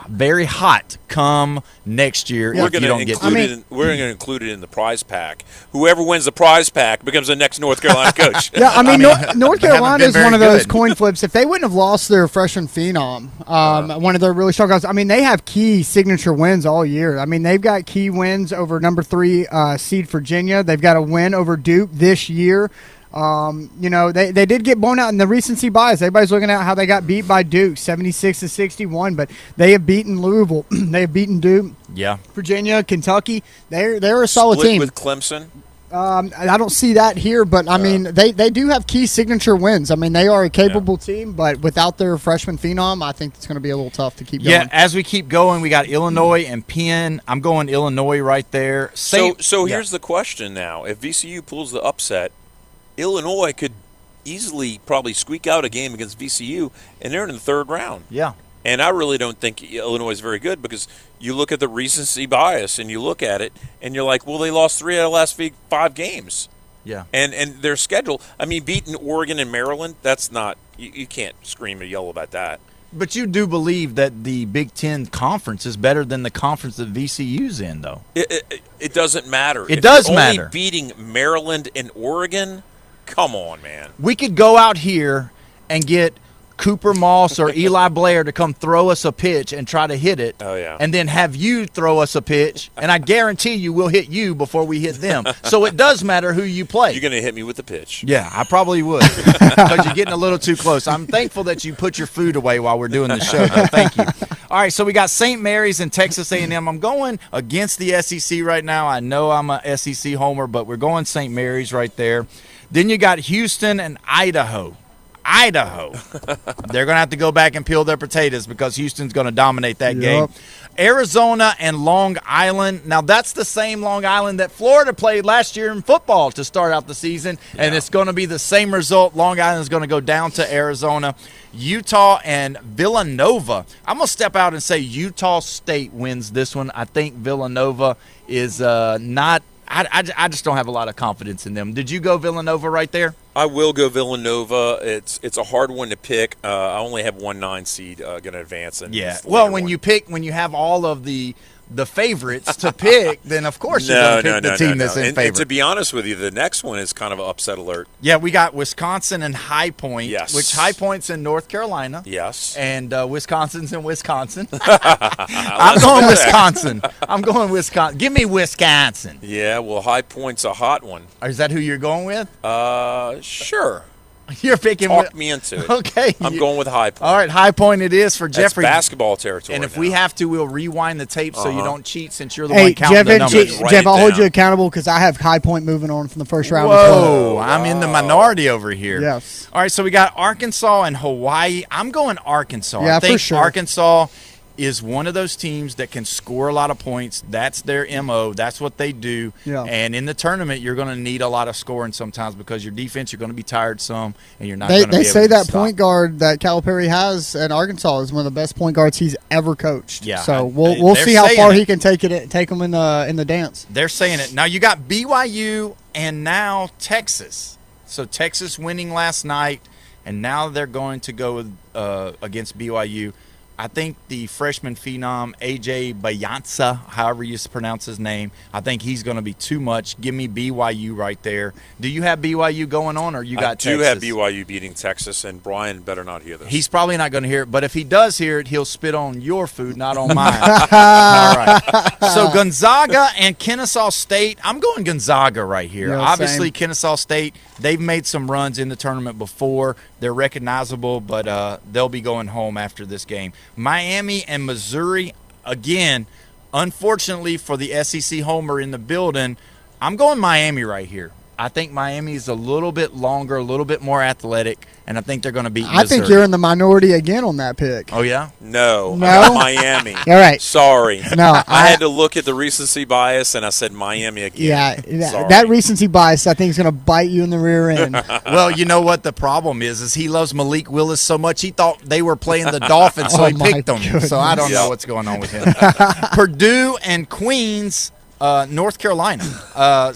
very hot come next year. We're going to include it in the prize pack. Whoever wins the prize pack becomes the next North Carolina coach. North Carolina is one of those coin flips. If they wouldn't have lost their freshman phenom, one of their really strong guys, they have key signature wins all year. They've got key wins over number 3 seed Virginia. They've got a win over Duke this year. They did get blown out in the recency bias. Everybody's looking at how they got beat by Duke, 76-61, but they have beaten Louisville. They have beaten Duke. Yeah. Virginia, Kentucky. They're a solid Split team. with Clemson. I don't see that here, but they do have key signature wins. They are a capable team, but without their freshman phenom, I think it's going to be a little tough to keep going. Yeah, as we keep going, we got Illinois and Penn. I'm going Illinois right there. So here's the question now. If VCU pulls the upset, Illinois could easily probably squeak out a game against VCU, and they're in the third round. Yeah. And I really don't think Illinois is very good, because you look at the recency bias and you look at it and you're like, well, they lost 3 out of the last 5 games. Yeah. And their schedule, beating Oregon and Maryland, that's not – you can't scream and yell about that. But you do believe that the Big Ten conference is better than the conference that VCU's in, though. It doesn't matter. It does matter. Only beating Maryland and Oregon – come on, man. We could go out here and get Cooper Moss or Eli Blair to come throw us a pitch and try to hit it. Oh, yeah. And then have you throw us a pitch, and I guarantee you we'll hit you before we hit them. So it does matter who you play. You're going to hit me with the pitch. Yeah, I probably would, because you're getting a little too close. I'm thankful that you put your food away while we're doing the show. So thank you. All right, so we got St. Mary's and Texas A&M. I'm going against the SEC right now. I know I'm a SEC homer, but we're going St. Mary's right there. Then you got Houston and Idaho. They're going to have to go back and peel their potatoes, because Houston's going to dominate that game. Arizona and Long Island. Now, that's the same Long Island that Florida played last year in football to start out the season, and it's going to be the same result. Long Island is going to go down to Arizona. Utah and Villanova. I'm going to step out and say Utah State wins this one. I think Villanova is not – I just don't have a lot of confidence in them. Did you go Villanova right there? I will go Villanova. It's a hard one to pick. I only have 1-9 seed going to advance. Well, when you have all of the favorites to pick, then of course you're going to pick the team that's in favor. And to be honest with you, the next one is kind of an upset alert. Yeah, we got Wisconsin and High Point, yes. Which High Point's in North Carolina. Yes. And Wisconsin's in Wisconsin. I'm going Wisconsin. Give me Wisconsin. Yeah, well, High Point's a hot one. Is that who you're going with? Sure. You're picking. Talk me into it. Okay. I'm going with High Point. All right, High Point it is for Jeffrey. That's basketball territory. And if we have to, we'll rewind the tape so you don't cheat, since you're the one counting the numbers. Jeff, I'll hold you accountable, because I have High Point moving on from the first round. Whoa, I'm in the minority over here. Yes. All right, so we got Arkansas and Hawaii. I'm going Arkansas. Yeah, I think for sure. Arkansas is one of those teams that can score a lot of points. That's their MO. That's what they do. Yeah. And in the tournament, you're going to need a lot of scoring sometimes, because your defense, you're going to be tired some, and you're not going to be able to They say that stop. point guard that Calipari has at Arkansas is one of the best point guards he's ever coached. Yeah. So we'll see how far he can take them in the dance. They're saying it. Now you got BYU and now Texas. So Texas winning last night, and now they're going to go against BYU. I think the freshman phenom, A.J. Bayansa, however you pronounce his name, I think he's going to be too much. Give me BYU right there. Do you have BYU going on, or you got Texas? I do have BYU beating Texas, and Brian better not hear this. He's probably not going to hear it, but if he does hear it, he'll spit on your food, not on mine. All right. So Gonzaga and Kennesaw State, I'm going Gonzaga right here. Yeah, obviously, same. Kennesaw State, they've made some runs in the tournament before. They're recognizable, but they'll be going home after this game. Miami and Missouri, again, unfortunately for the SEC homer in the building, I'm going Miami right here. I think Miami's a little bit longer, a little bit more athletic, and I think they're going to beat I think you're in the minority again on that pick. Oh, yeah? No. No? I got Miami. All right. Sorry. No, I had to look at the recency bias, and I said Miami again. Yeah, that recency bias, I think, is going to bite you in the rear end. Well, you know what the problem is he loves Malik Willis so much he thought they were playing the Dolphins, so he picked them. goodness. So I don't know what's going on with him. Purdue and Queens, North Carolina.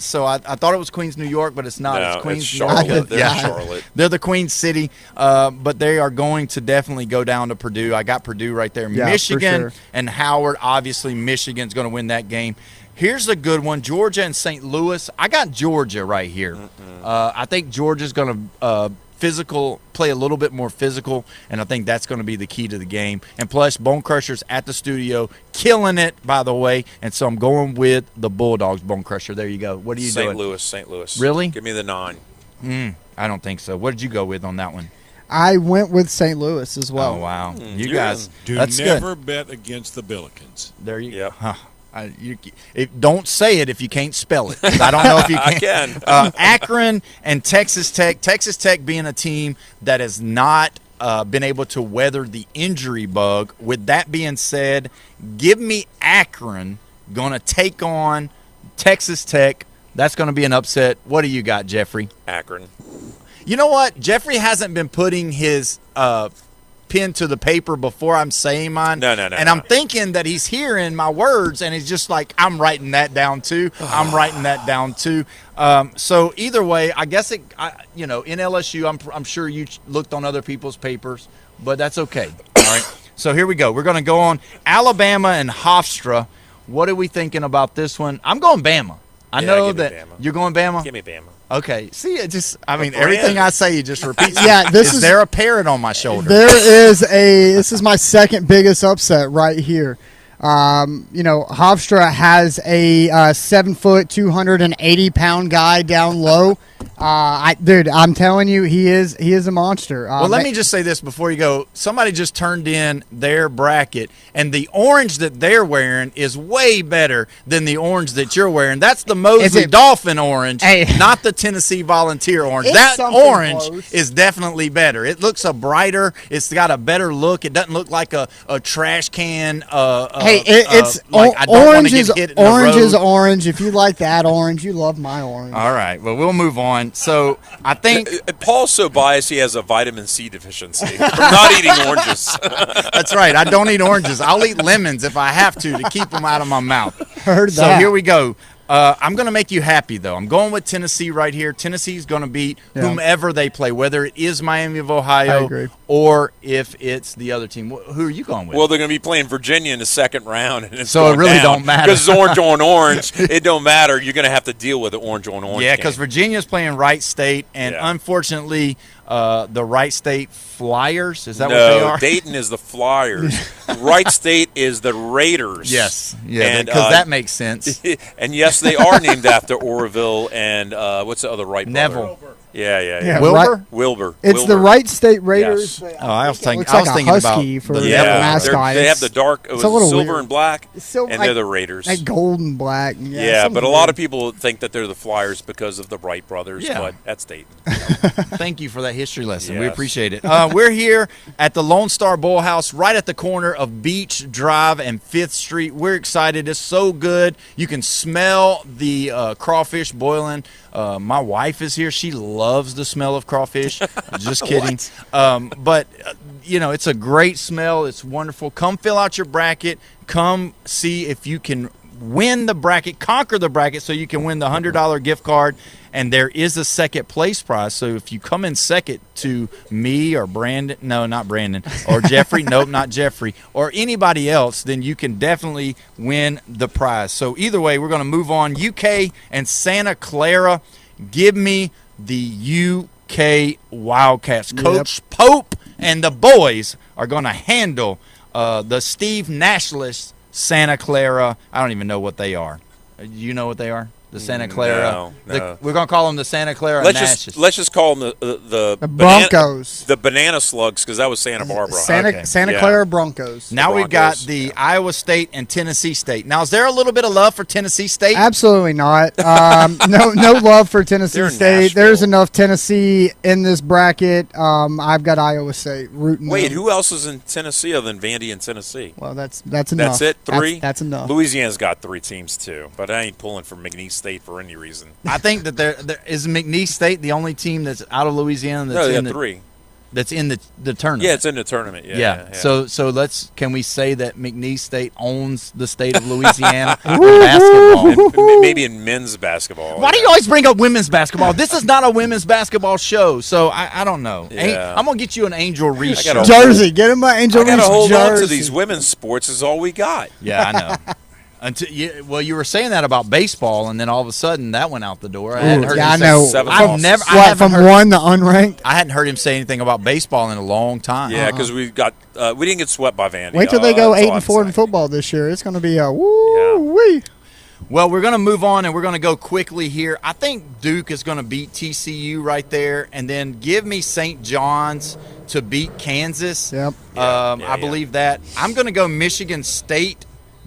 So I thought it was Queens, New York, but it's not. No, it's Queens, it's Charlotte. New York. They're Charlotte. They're the Queen City, but they are going to definitely go down to Purdue. I got Purdue right there. Yeah, Michigan for sure. and Howard. Obviously, Michigan's going to win that game. Here's a good one, Georgia and St. Louis. I got Georgia right here. I think Georgia's going to play a little bit more physical, and I think that's going to be the key to the game. And plus, Bone Crusher's at the studio, killing it, by the way. And so I'm going with the Bulldogs, Bone Crusher. There you go. What are you doing? St. Louis. Really? Give me the 9. I don't think so. What did you go with on that one? I went with St. Louis as well. Oh, wow. You guys, Do that's never good. bet against the Billikens. There you Yep. go. Don't say it if you can't spell it. I don't know if you can. I can. Akron and Texas Tech. Texas Tech being a team that has not been able to weather the injury bug. With that being said, give me Akron going to take on Texas Tech. That's going to be an upset. What do you got, Jeffrey? Akron. You know what? Jeffrey hasn't been putting his pen to the paper before I'm saying mine. No. And I'm thinking that he's hearing my words, and he's just like, I'm writing that down too. I'm writing that down too. So either way, I guess in LSU, I'm sure you looked on other people's papers, but that's okay. All right. So here we go. We're going to go on Alabama and Hofstra. What are we thinking about this one? I'm going Bama. I know that Bama. You're going Bama. Give me Bama. Okay. See, everything I say, you just repeat. Yeah, is there a parrot on my shoulder? This is my second biggest upset right here. Hofstra has a 7-foot, 280-pound guy down low. I'm telling you, he is a monster. Well, let me just say this before you go. Somebody just turned in their bracket, and the orange that they're wearing is way better than the orange that you're wearing. That's the Mosley Dolphin orange, not the Tennessee Volunteer orange. That orange is definitely better. It looks brighter. It's got a better look. It doesn't look like a trash can. Orange is orange. If you like that orange, you love my orange. All right. Well, we'll move on. So I think Paul's so biased he has a vitamin C deficiency from not eating oranges. That's right. I don't eat oranges. I'll eat lemons if I have to keep them out of my mouth. Heard that. So here we go. I'm going to make you happy, though. I'm going with Tennessee right here. Tennessee's going to beat whomever they play, whether it is Miami of Ohio or if it's the other team. Who are you going with? Well, they're going to be playing Virginia in the second round. And so it really don't matter. Because it's orange on orange. It don't matter. You're going to have to deal with the orange on orange. Yeah, because Virginia's playing Wright State, and unfortunately the Wright State Flyers, is that what they are? No, Dayton is the Flyers. Wright State is the Raiders. Yes, yeah, because that makes sense. And yes, they are named after Orville and what's the other Wright brother? Neville. Yeah. Wilbur? It's the Wright State Raiders. Yes. I was thinking husky about for the mascot. They have the dark silver weird. And black, and they're the Raiders. Like gold and black. Yeah, but a lot of people think that they're the Flyers because of the Wright brothers, but that's Dayton. Thank you for that history lesson. Yes. We appreciate it. We're here at the Lone Star Bowl House right at the corner of Beach Drive and 5th Street. We're excited. It's so good. You can smell the crawfish boiling. My wife is here. She loves the smell of crawfish. Just kidding. But it's a great smell. It's wonderful. Come fill out your bracket. Come see if you can win the bracket, conquer the bracket so you can win the $100 gift card. And there is a second place prize. So if you come in second to me or Brandon, no, not Brandon, or Jeffrey, nope, not Jeffrey, or anybody else, then you can definitely win the prize. So either way, we're going to move on. UK and Santa Clara. Give me the UK Wildcats. Coach Pope and the boys are going to handle the Steve Nashless Santa Clara. I don't even know what they are. You know what they are? The Santa Clara. No. We're going to call them the Santa Clara Nashes. Let's just call them the Broncos. The Banana Slugs, because that was Santa Barbara. Santa Clara Broncos. Now we've got the Iowa State and Tennessee State. Now, is there a little bit of love for Tennessee State? Absolutely not. No love for Tennessee State. Nashville. There's enough Tennessee in this bracket. I've got Iowa State rooting. Wait, them. who else is in Tennessee other than Vandy and Tennessee? Well, that's enough. That's it? 3? That's enough. Louisiana's got 3 teams, too. But I ain't pulling for McNeese State for any reason. I think that there is McNeese State the only team that's out of Louisiana that's no, in 3. That's in the tournament. Yeah, it's in the tournament. Yeah. So can we say that McNeese State owns the state of Louisiana in basketball? And maybe in men's basketball. Why do you always bring up women's basketball? This is not a women's basketball show, so I don't know. Yeah. I'm gonna get you an Angel Reese jersey. Get him my Angel Reese jersey. I gotta hold on to these women's sports. Is all we got. Yeah, I know. You were saying that about baseball, and then all of a sudden that went out the door. I hadn't heard him say from one to unranked. I hadn't heard him say anything about baseball in a long time. Yeah, because we didn't get swept by Vandy. Wait till they go 8-4 in football this year. It's going to be a woo-wee. Well, we're going to move on, and we're going to go quickly here. I think Duke is going to beat TCU right there, and then give me St. John's to beat Kansas. Yep. I believe that. I'm going to go Michigan State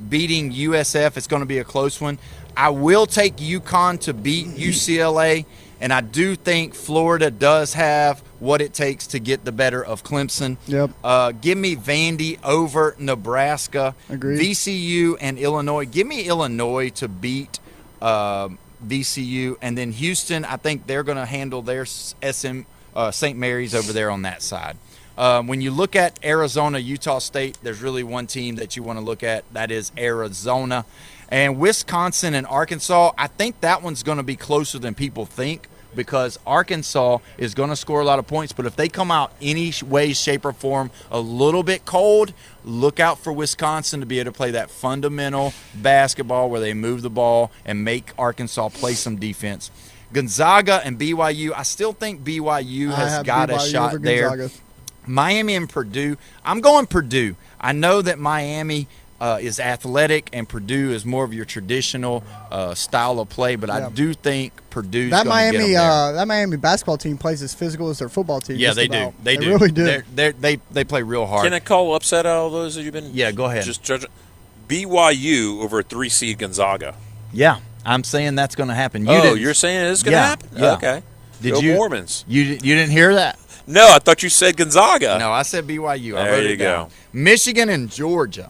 beating USF. It's going to be a close one. I will take UConn to beat UCLA, and I do think Florida does have what it takes to get the better of Clemson. Yep. Give me Vandy over Nebraska. Agreed. VCU and Illinois. Give me Illinois to beat VCU, and then Houston. I think they're going to handle their St. Mary's over there on that side. When you look at Arizona, Utah State, there's really one team that you want to look at. That is Arizona. And Wisconsin and Arkansas, I think that one's going to be closer than people think because Arkansas is going to score a lot of points. But if they come out any way, shape, or form a little bit cold, look out for Wisconsin to be able to play that fundamental basketball where they move the ball and make Arkansas play some defense. Gonzaga and BYU, I still think BYU has got a shot there. Miami and Purdue, I'm going Purdue. I know that Miami is athletic and Purdue is more of your traditional style of play, but I do think Purdue's going to get them there. That Miami basketball team plays as physical as their football team. Yeah, they do. They do. Really do. They play real hard. Can I call upset out of those that you've been? Yeah, go ahead. Just judge BYU over 3-seed Gonzaga. Yeah, I'm saying that's going to happen. You're saying it's going to happen? Yeah. Okay. Go Mormons. You didn't hear that? No, I thought you said Gonzaga. No, I said BYU. There you go. Michigan and Georgia.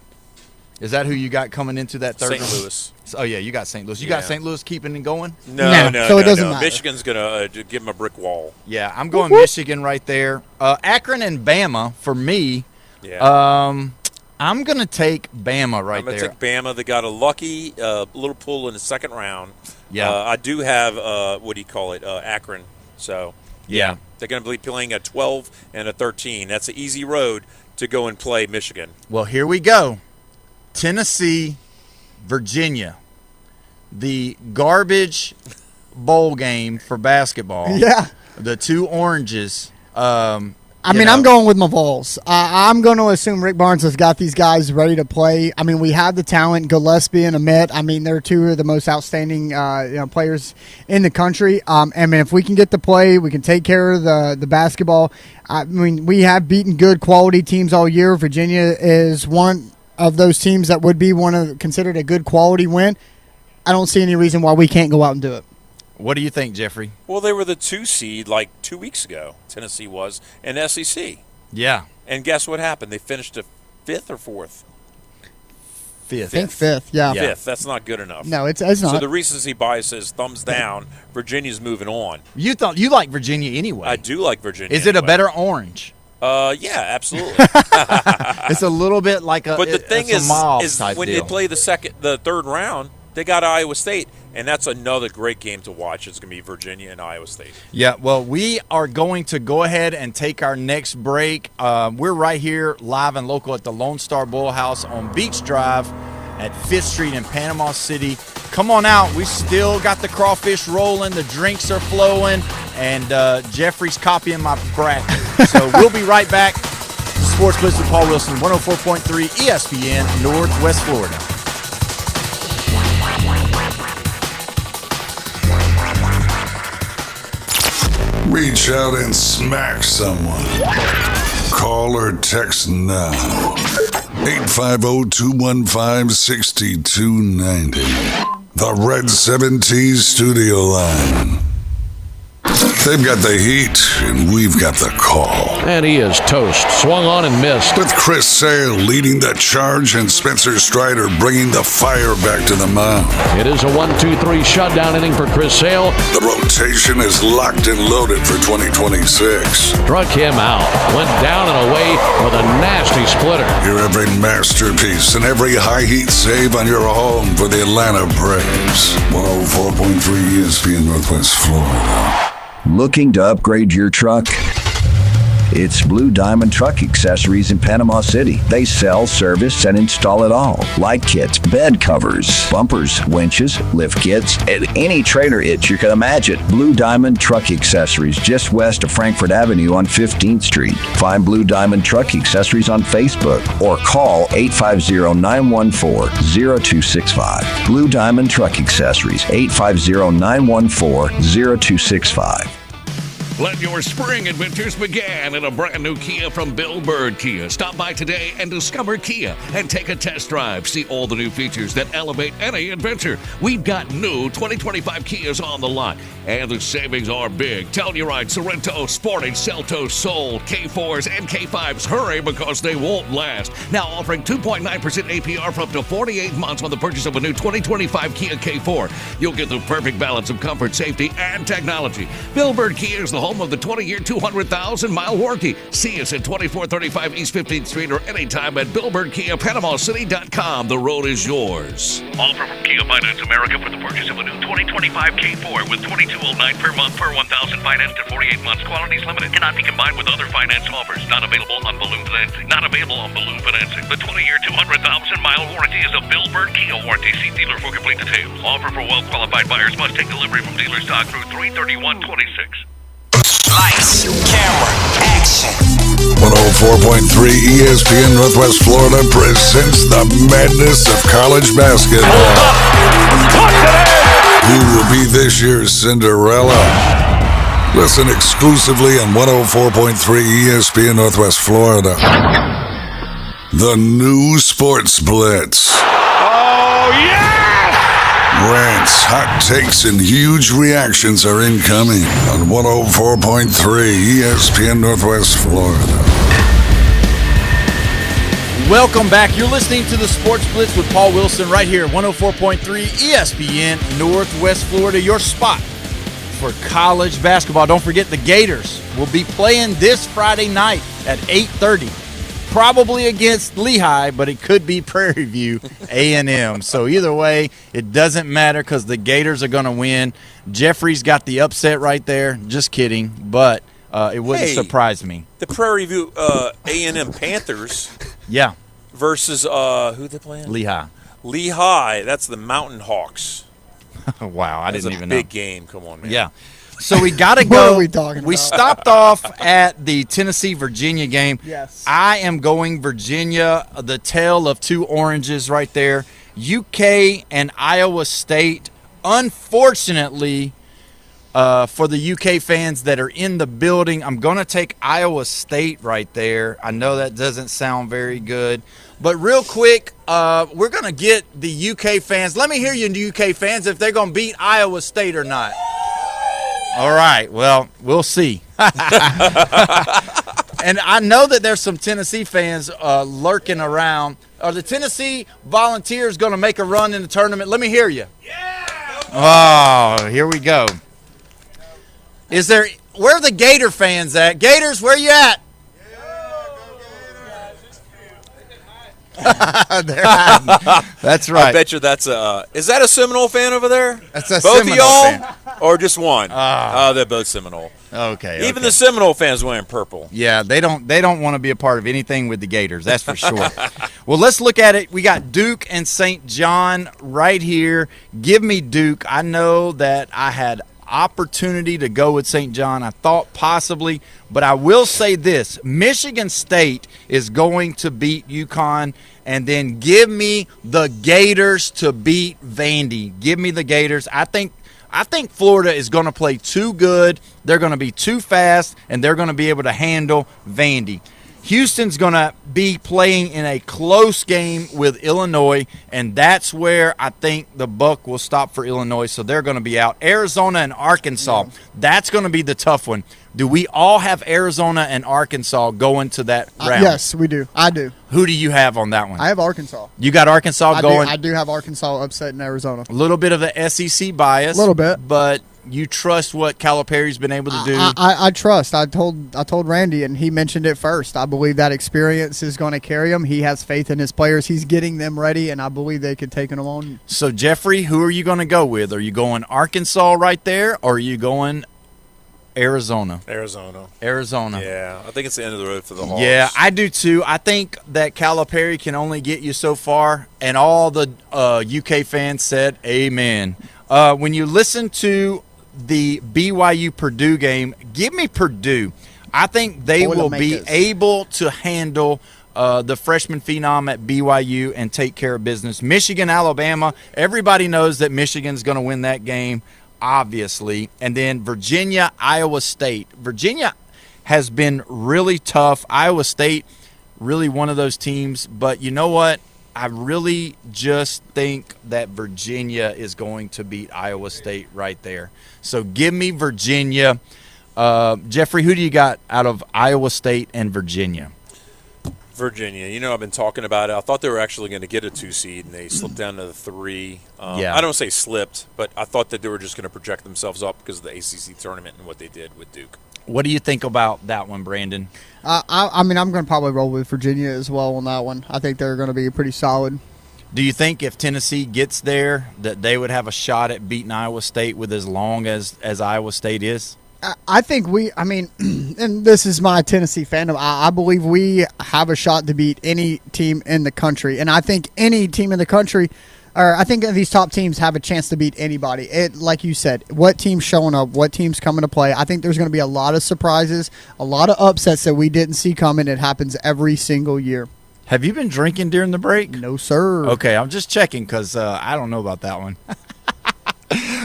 Is that who you got coming into that third round? St. Louis. Oh, yeah, you got St. Louis. You got St. Louis keeping and going? No. So it doesn't matter. Michigan's going to give them a brick wall. Yeah, I'm going Michigan right there. Akron and Bama for me. Yeah. I'm going to take Bama right there. I'm going to take Bama. They got a lucky little pull in the second round. Yeah. I do have, Akron. So, yeah. They're going to be playing a 12 and a 13. That's an easy road to go and play Michigan. Well, here we go. Tennessee, Virginia. The garbage bowl game for basketball. Yeah. The two oranges. I'm going with my Vols. I'm going to assume Rick Barnes has got these guys ready to play. I mean, we have the talent, Gillespie and Ahmet. I mean, they're two of the most outstanding players in the country. If we can get to play, we can take care of the basketball. I mean, we have beaten good quality teams all year. Virginia is one of those teams that would be considered a good quality win. I don't see any reason why we can't go out and do it. What do you think, Jeffrey? Well, they were the 2 seed like 2 weeks ago. Tennessee was in SEC. Yeah. And guess what happened? They finished a 5th or 4th? 5th. I think 5th, yeah. 5th. That's not good enough. No, it's not. So the recency bias says thumbs down. Virginia's moving on. You thought you like Virginia anyway. I do like Virginia. Is it a better orange? Yeah, absolutely. It's a little bit like a. But the thing is when deal. they play the third round, they got Iowa State, and that's another great game to watch. It's going to be Virginia and Iowa State. Yeah, well, we are going to go ahead and take our next break. We're right here live and local at the Lone Star Bowl House on Beach Drive at 5th Street in Panama City. Come on out. We still got the crawfish rolling. The drinks are flowing. And Jeffrey's copying my bracket. So we'll be right back. Sports Blitz with Paul Wilson, 104.3 ESPN, Northwest Florida. Reach out and smack someone. Call or text now. 850-215-6290. The Red 17 studio line. They've got the heat, and we've got the call. And he is toast. Swung on and missed. With Chris Sale leading the charge and Spencer Strider bringing the fire back to the mound. It is a 1-2-3 shutdown inning for Chris Sale. The rotation is locked and loaded for 2026. Struck him out. Went down and away with a nasty splitter. Hear every masterpiece and every high heat save on your home for the Atlanta Braves. 104.3 ESPN Northwest Florida. Looking to upgrade your truck? It's Blue Diamond Truck Accessories in Panama City. They sell, service, and install it all. Light kits, bed covers, bumpers, winches, lift kits, and any trailer hitch you can imagine. Blue Diamond Truck Accessories, just west of Frankfurt Avenue on 15th Street. Find Blue Diamond Truck Accessories on Facebook or call 850-914-0265. Blue Diamond Truck Accessories, 850-914-0265. Let your spring adventures begin in a brand new Kia from Bill Bird Kia. Stop by today and discover Kia and take a test drive. See all the new features that elevate any adventure. We've got new 2025 Kias on the lot, and the savings are big. Telluride, Sorrento, Sportage, Seltos, Soul, K4s, and K5s. Hurry, because they won't last. Now offering 2.9% APR for up to 48 months on the purchase of a new 2025 Kia K4. You'll get the perfect balance of comfort, safety, and technology. Bill Bird Kia is the home of the 20-year, 200,000-mile warranty. See us at 2435 East 15th Street or anytime at BillBirdKiaPanamaCity.com. The road is yours. Offer from Kia Finance America for the purchase of a new 2025 K4 with $2,209 per month per 1,000 financed at 48 months. Quantities limited. Cannot be combined with other finance offers. Not available on balloon financing. Not available on balloon financing. The 20-year, 200,000-mile warranty is a Bill Bird Kia warranty. See dealer for complete details. Offer for well-qualified buyers. Must take delivery from dealer stock through 3/31/26. Lights, camera, action. 104.3 ESPN Northwest Florida presents the madness of college basketball. Who will be this year's Cinderella? Listen exclusively on 104.3 ESPN Northwest Florida. The new Sports Blitz. Oh, yeah! Rants, hot takes, and huge reactions are incoming on 104.3 ESPN Northwest Florida. Welcome back. You're listening to the Sports Blitz with Paul Wilson right here, 104.3 ESPN Northwest Florida, your spot for college basketball. Don't forget the Gators will be playing this Friday night at 8:30. Probably against Lehigh, but it could be Prairie View A&M. So either way, it doesn't matter because the Gators are going to win. Jeffrey's got the upset right there. Just kidding, but it wouldn't surprise me. The Prairie View A&M Panthers Yeah. versus who they playing? Lehigh. Lehigh. That's the Mountain Hawks. Wow, I didn't even know. Big game. Come on, man. Yeah. So we got to go. What are we talking We about? stopped off at the Tennessee-Virginia game. Yes. I am going Virginia, the tale of two oranges right there. UK and Iowa State, unfortunately, for the UK fans that are in the building, I'm going to take Iowa State right there. I know that doesn't sound very good. But real quick, we're going to get the UK fans. Let me hear you, UK fans, if they're going to beat Iowa State or not. All right. Well, we'll see. And I know that there's some Tennessee fans lurking around. Are the Tennessee Volunteers going to make a run in the tournament? Let me hear you. Yeah. Oh, here we go. Where are the Gator fans at? Gators, where you at? That's right. I bet you that's is that a Seminole fan over there? That's a both Seminole of y'all, fan. or just one? They're both Seminole. Okay. Even the Seminole fans wearing purple. Yeah, they don't want to be a part of anything with the Gators. That's for sure. Well, let's look at it. We got Duke and St. John right here. Give me Duke. I know that I had opportunity to go with St. John. I thought possibly, but I will say this. Michigan State is going to beat UConn, and then give me the Gators to beat Vandy. Give me the Gators. I think I think Florida is going to play too good. They're going to be too fast, and they're going to be able to handle Vandy. Houston's going to be playing in a close game with Illinois, and that's where I think the buck will stop for Illinois, so they're going to be out. Arizona and Arkansas, that's going to be the tough one. Do we all have Arizona and Arkansas going to that round? Yes, we do. I do. Who do you have on that one? I have Arkansas. You got Arkansas going? I do have Arkansas upsetting Arizona. A little bit of the SEC bias. A little bit. But you trust what Calipari's been able to do? I trust. I told Randy, and he mentioned it first. I believe that experience is going to carry him. He has faith in his players. He's getting them ready, and I believe they could take them on. So, Jeffrey, who are you going to go with? Are you going Arkansas right there, or are you going Arizona? Arizona. Yeah, I think it's the end of the road for the Hawks. Yeah, I do too. I think that Calipari can only get you so far, and all the UK fans said amen. When you listen to the BYU-Purdue game, give me Purdue. I think they will be able to handle the freshman phenom at BYU and take care of business. Michigan, Alabama, everybody knows that Michigan's going to win that game, obviously. And then Virginia, Iowa State. Virginia has been really tough. Iowa State, really one of those teams. But you know what? I really just think that Virginia is going to beat Iowa State right there. So give me Virginia. Jeffrey, who do you got out of Iowa State and Virginia? Virginia. You know, I've been talking about it. I thought they were actually going to get a 2 seed, and they slipped down to the 3. I don't say slipped, but I thought that they were just going to project themselves up because of the ACC tournament and what they did with Duke. What do you think about that one, Brandon? I mean, I'm going to probably roll with Virginia as well on that one. I think they're going to be pretty solid. Do you think if Tennessee gets there that they would have a shot at beating Iowa State with as long as Iowa State is? I think and this is my Tennessee fandom, I believe we have a shot to beat any team in the country. And I think any team in the country, or I think these top teams have a chance to beat anybody. Like you said, what team's showing up, what team's coming to play. I think there's going to be a lot of surprises, a lot of upsets that we didn't see coming. It happens every single year. Have you been drinking during the break? No, sir. Okay, I'm just checking because I don't know about that one.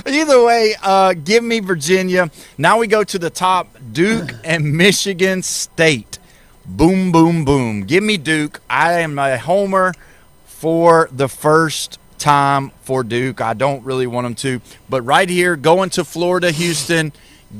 Either way, give me Virginia. Now we go to the top, Duke and Michigan State. Boom, boom, boom. Give me Duke. I am a homer for the first time for Duke. I don't really want them to. But right here, going to Florida, Houston,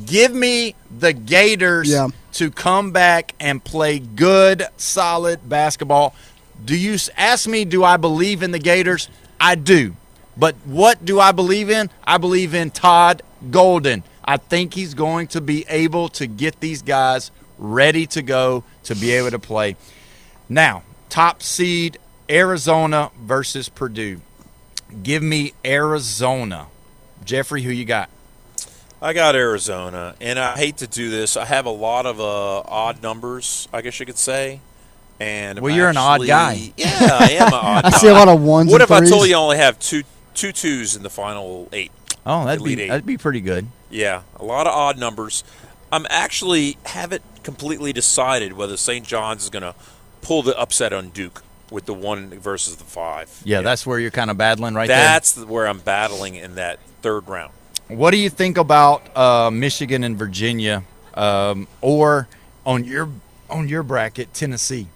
give me the Gators to come back and play good, solid basketball. Do you ask me, do I believe in the Gators? I do. But what do I believe in? I believe in Todd Golden. I think he's going to be able to get these guys ready to go to be able to play. Now, top seed, Arizona versus Purdue. Give me Arizona. Jeffrey, who you got? I got Arizona, and I hate to do this. I have a lot of odd numbers, I guess you could say. And you're an odd guy. Yeah, I am an odd guy. I see a lot of ones. What if threes? I told you I only have two twos in the final 8? Oh, that'd be pretty good. Yeah, a lot of odd numbers. I'm actually haven't completely decided whether St. John's is going to pull the upset on Duke with the 1 versus the 5. Yeah, that's where you're kind of battling right That's where I'm battling in that third round. What do you think about Michigan and Virginia, or on your bracket, Tennessee?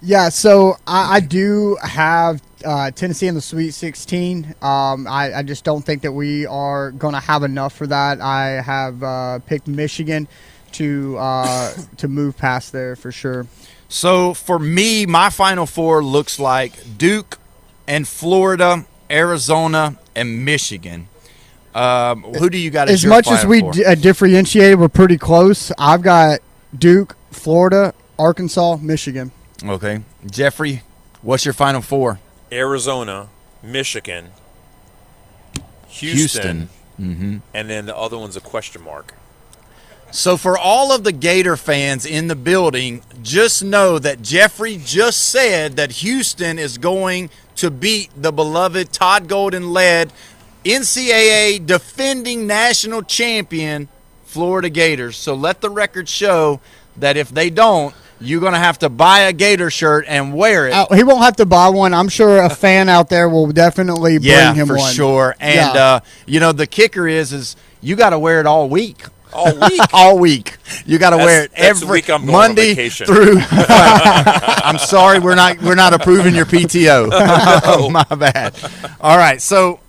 Yeah, so I do have Tennessee in the Sweet 16. I just don't think that we are going to have enough for that. I have picked Michigan to move past there for sure. So for me, my Final Four looks like Duke and Florida, Arizona, and Michigan. Who do you got as as your much as we Final Four? differentiate? We're pretty close. I've got Duke, Florida, Arkansas, Michigan. Okay. Jeffrey, what's your Final Four? Arizona, Michigan, Houston. Mm-hmm. And then the other one's a question mark. So for all of the Gator fans in the building, just know that Jeffrey just said that Houston is going to beat the beloved Todd Golden-led NCAA defending national champion Florida Gators. So let the record show that if they don't, you're going to have to buy a Gator shirt and wear it. He won't have to buy one. I'm sure a fan out there will definitely bring him one. one. Yeah, for sure. And, the kicker is you got to wear it all week. All week? All week. You got to wear it every Monday through. I'm sorry, we're not approving your PTO. Oh, my bad. All right, so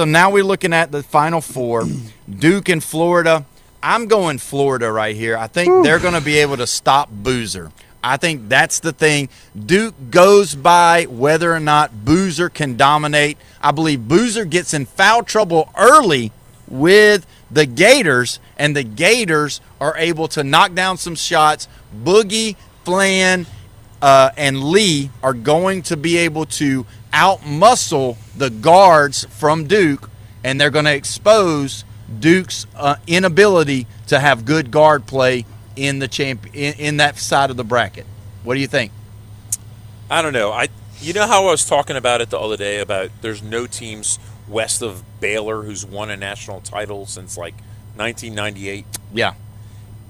now we're looking at the Final Four. Duke and Florida. I'm going Florida right here. I think they're going to be able to stop Boozer. I think that's the thing. Duke goes by whether or not Boozer can dominate. I believe Boozer gets in foul trouble early with the Gators, and the Gators are able to knock down some shots. Boogie, Flan, and Lee are going to be able to outmuscle the guards from Duke, and they're going to expose Duke's inability to have good guard play in the in that side of the bracket. What do you think? I don't know. You know how I was talking about it the other day about there's no teams west of Baylor who's won a national title since like 1998. Yeah.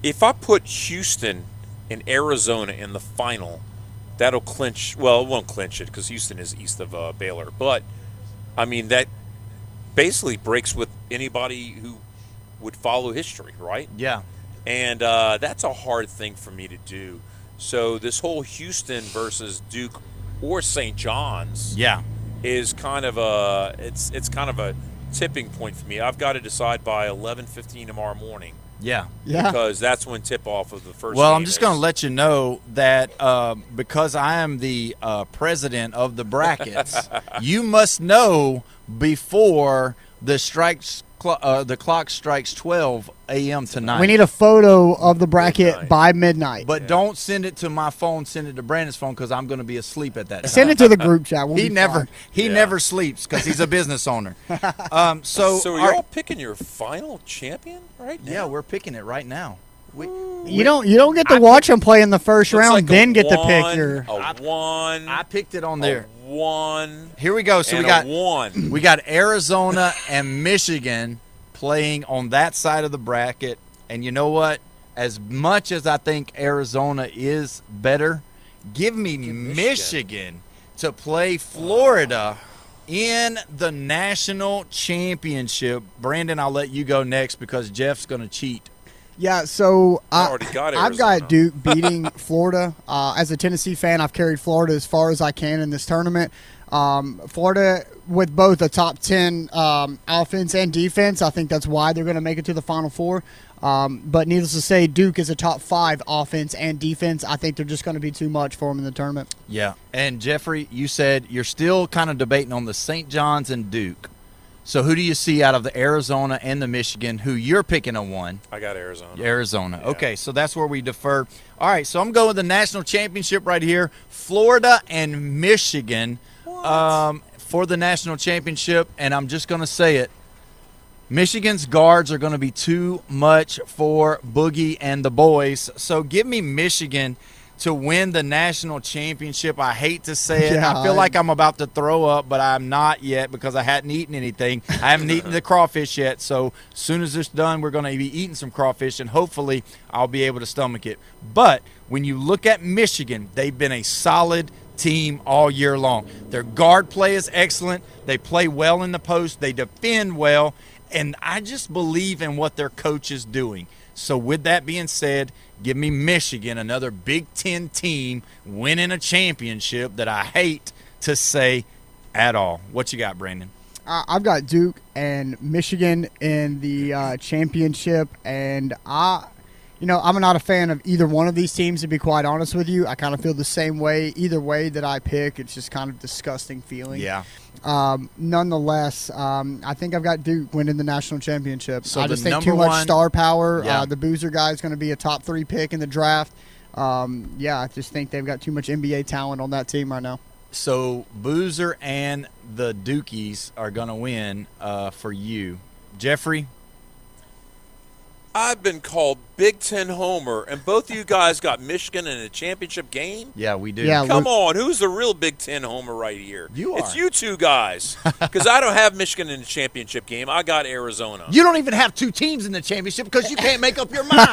If I put Houston and Arizona in the final, that'll clinch. Well, it won't clinch it because Houston is east of Baylor. But I mean that basically breaks with anybody who would follow history, right? Yeah. And that's a hard thing for me to do. So this whole Houston versus Duke or St. John's is kind of it's kind of a tipping point for me. I've got to decide by 11:15 tomorrow morning. Yeah. Because that's when tip-off of the first Well, game I'm just going to let you know that because I am the president of the brackets, you must know before the clock strikes 12 a.m. tonight. We need a photo of the bracket by midnight. But don't send it to my phone. Send it to Brandon's phone because I'm going to be asleep at that time. Send it to the group chat. We'll he never sleeps because he's a business owner. So you're all picking your final champion right now? Yeah, we're picking it right now. You don't get to watch them play in the first round, like then get to pick your. I picked it on there. One. Here we go. So and we got one. We got Arizona and Michigan playing on that side of the bracket. And you know what? As much as I think Arizona is better, give me Michigan to play Florida in the national championship. Brandon, I'll let you go next because Jeff's going to cheat. Yeah, so I've got Duke beating Florida. As a Tennessee fan, I've carried Florida as far as I can in this tournament. Florida, with both a top 10 offense and defense, I think that's why they're going to make it to the Final Four. But needless to say, Duke is a top 5 offense and defense. I think they're just going to be too much for them in the tournament. Yeah, and Jeffrey, you said you're still kind of debating on the St. John's and Duke. So who do you see out of the Arizona and the Michigan who you're picking a one? I got Arizona. Yeah. Okay, so that's where we defer. All right, so I'm going with the national championship right here. Florida and Michigan for the national championship, and I'm just going to say it. Michigan's guards are going to be too much for Boogie and the boys. So give me Michigan to win the national championship. I hate to say it. I feel like I'm about to throw up, but I'm not yet because I hadn't eaten anything. I haven't eaten the crawfish yet, so as soon as this is done, we're going to be eating some crawfish, and hopefully I'll be able to stomach it. But when you look at Michigan, they've been a solid team all year long. Their guard play is excellent. They play well in the post. They defend well, and I just believe in what their coach is doing. So with that being said, give me Michigan, another Big Ten team winning a championship that I hate to say at all. What you got, Brandon? I've got Duke and Michigan in the championship, and I'm not a fan of either one of these teams, to be quite honest with you. I kind of feel the same way. Either way that I pick, it's just kind of disgusting feeling. Yeah. Nonetheless, I think I've got Duke winning the national championship. So I just think too much star power. The Boozer guy is going to be a top 3 pick in the draft. I just think they've got too much NBA talent on that team right now. So Boozer and the Dukies are going to win for you. Jeffrey? I've been called Big Ten homer, and both of you guys got Michigan in a championship game? Yeah, we do. Yeah, Come on, who's the real Big Ten homer right here? You are. It's you two guys, because I don't have Michigan in the championship game. I got Arizona. You don't even have 2 teams in the championship because you can't make up your mind.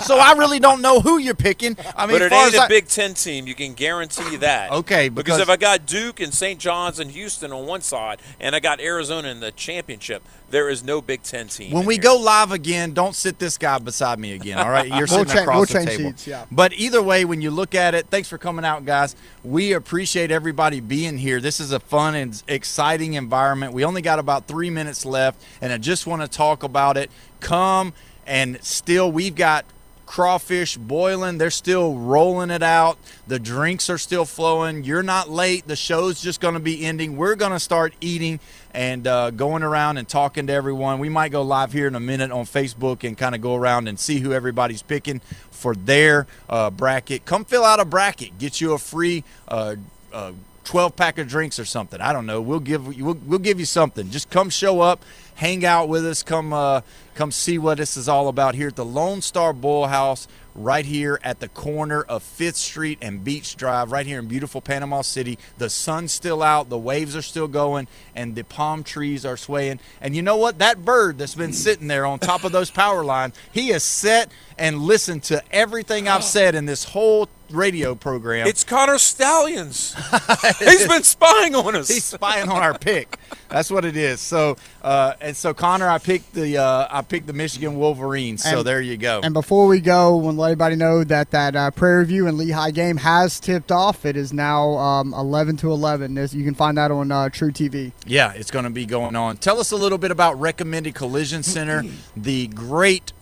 So I really don't know who you're picking. I mean, but it ain't a Big Ten team. You can guarantee that. Okay, because if I got Duke and St. John's and Houston on one side, and I got Arizona in the championship, there is no Big Ten team. When we go live again, don't sit this guy beside me again, all right? You're sitting across the table. Seats, yeah. But either way, when you look at it, thanks for coming out, guys. We appreciate everybody being here. This is a fun and exciting environment. We only got about 3 minutes left, and I just want to talk about it. Come, and still we've got crawfish boiling. They're still rolling it out. The drinks are still flowing. You're not late. The show's just going to be ending. We're going to start eating and going around and talking to everyone. We might go live here in a minute on Facebook and kind of go around and see who everybody's picking for their bracket. Come fill out a bracket. Get you a free 12-pack of drinks or something. I don't know. We'll give you something. Just come show up, hang out with us. Come see what this is all about here at the Lone Star Boil House, right here at the corner of 5th Street and Beach Drive, right here in beautiful Panama City. The sun's still out, the waves are still going, and the palm trees are swaying. And you know what? That bird that's been sitting there on top of those power lines, he has sat and listened to everything I've said in this whole radio program. It's Connor Stallions. He's been spying on us. He's spying on our pick. That's what it is. So, Connor, I picked the Michigan Wolverines. So there you go. And before we go, want to let everybody know that Prairie View and Lehigh game has tipped off. It is now 11-11. You can find that on True TV. Yeah, it's going to be going on. Tell us a little bit about Recommended Collision Center, the great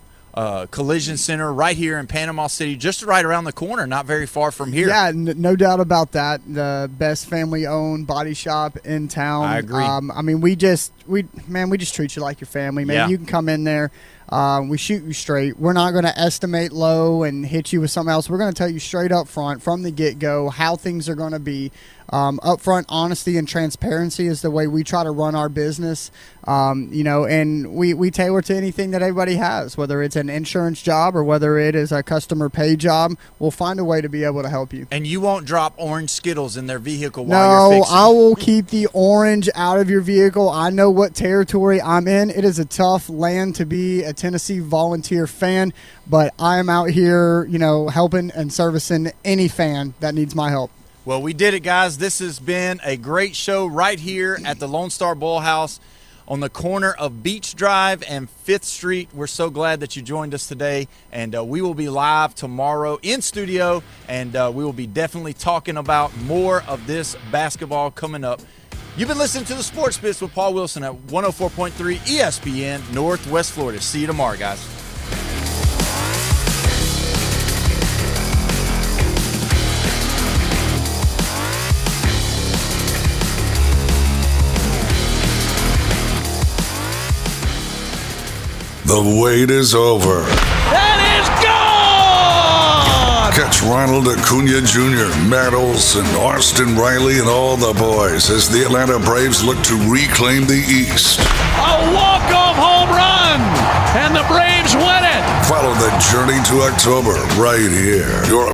collision center right here in Panama City, just right around the corner, not very far from here. Yeah, no doubt about that. The best family-owned body shop in town. I agree. I mean, we just treat you like your family, man. Yeah. You can come in there. We shoot you straight. We're not going to estimate low and hit you with something else. We're going to tell you straight up front from the get-go how things are going to be. Upfront honesty and transparency is the way we try to run our business. And we tailor to anything that everybody has, whether it's an insurance job or whether it is a customer pay job. We'll find a way to be able to help you. And you won't drop orange Skittles in their vehicle while you're fixing. No, I will keep the orange out of your vehicle. I know what territory I'm in. It is a tough land to be a Tennessee Volunteer fan, but I am out here, helping and servicing any fan that needs my help. Well, we did it, guys. This has been a great show right here at the Lone Star Boil House on the corner of Beach Drive and 5th Street. We're so glad that you joined us today, and we will be live tomorrow in studio, and we will be definitely talking about more of this basketball coming up. You've been listening to the Sports Blitz with Paul Wilson at 104.3 ESPN, Northwest Florida. See you tomorrow, guys. The wait is over. That is gone! Catch Ronald Acuna Jr., Matt Olson, Austin Riley, and all the boys as the Atlanta Braves look to reclaim the East. A walk-off home run, and the Braves win it! Follow the journey to October right here. Your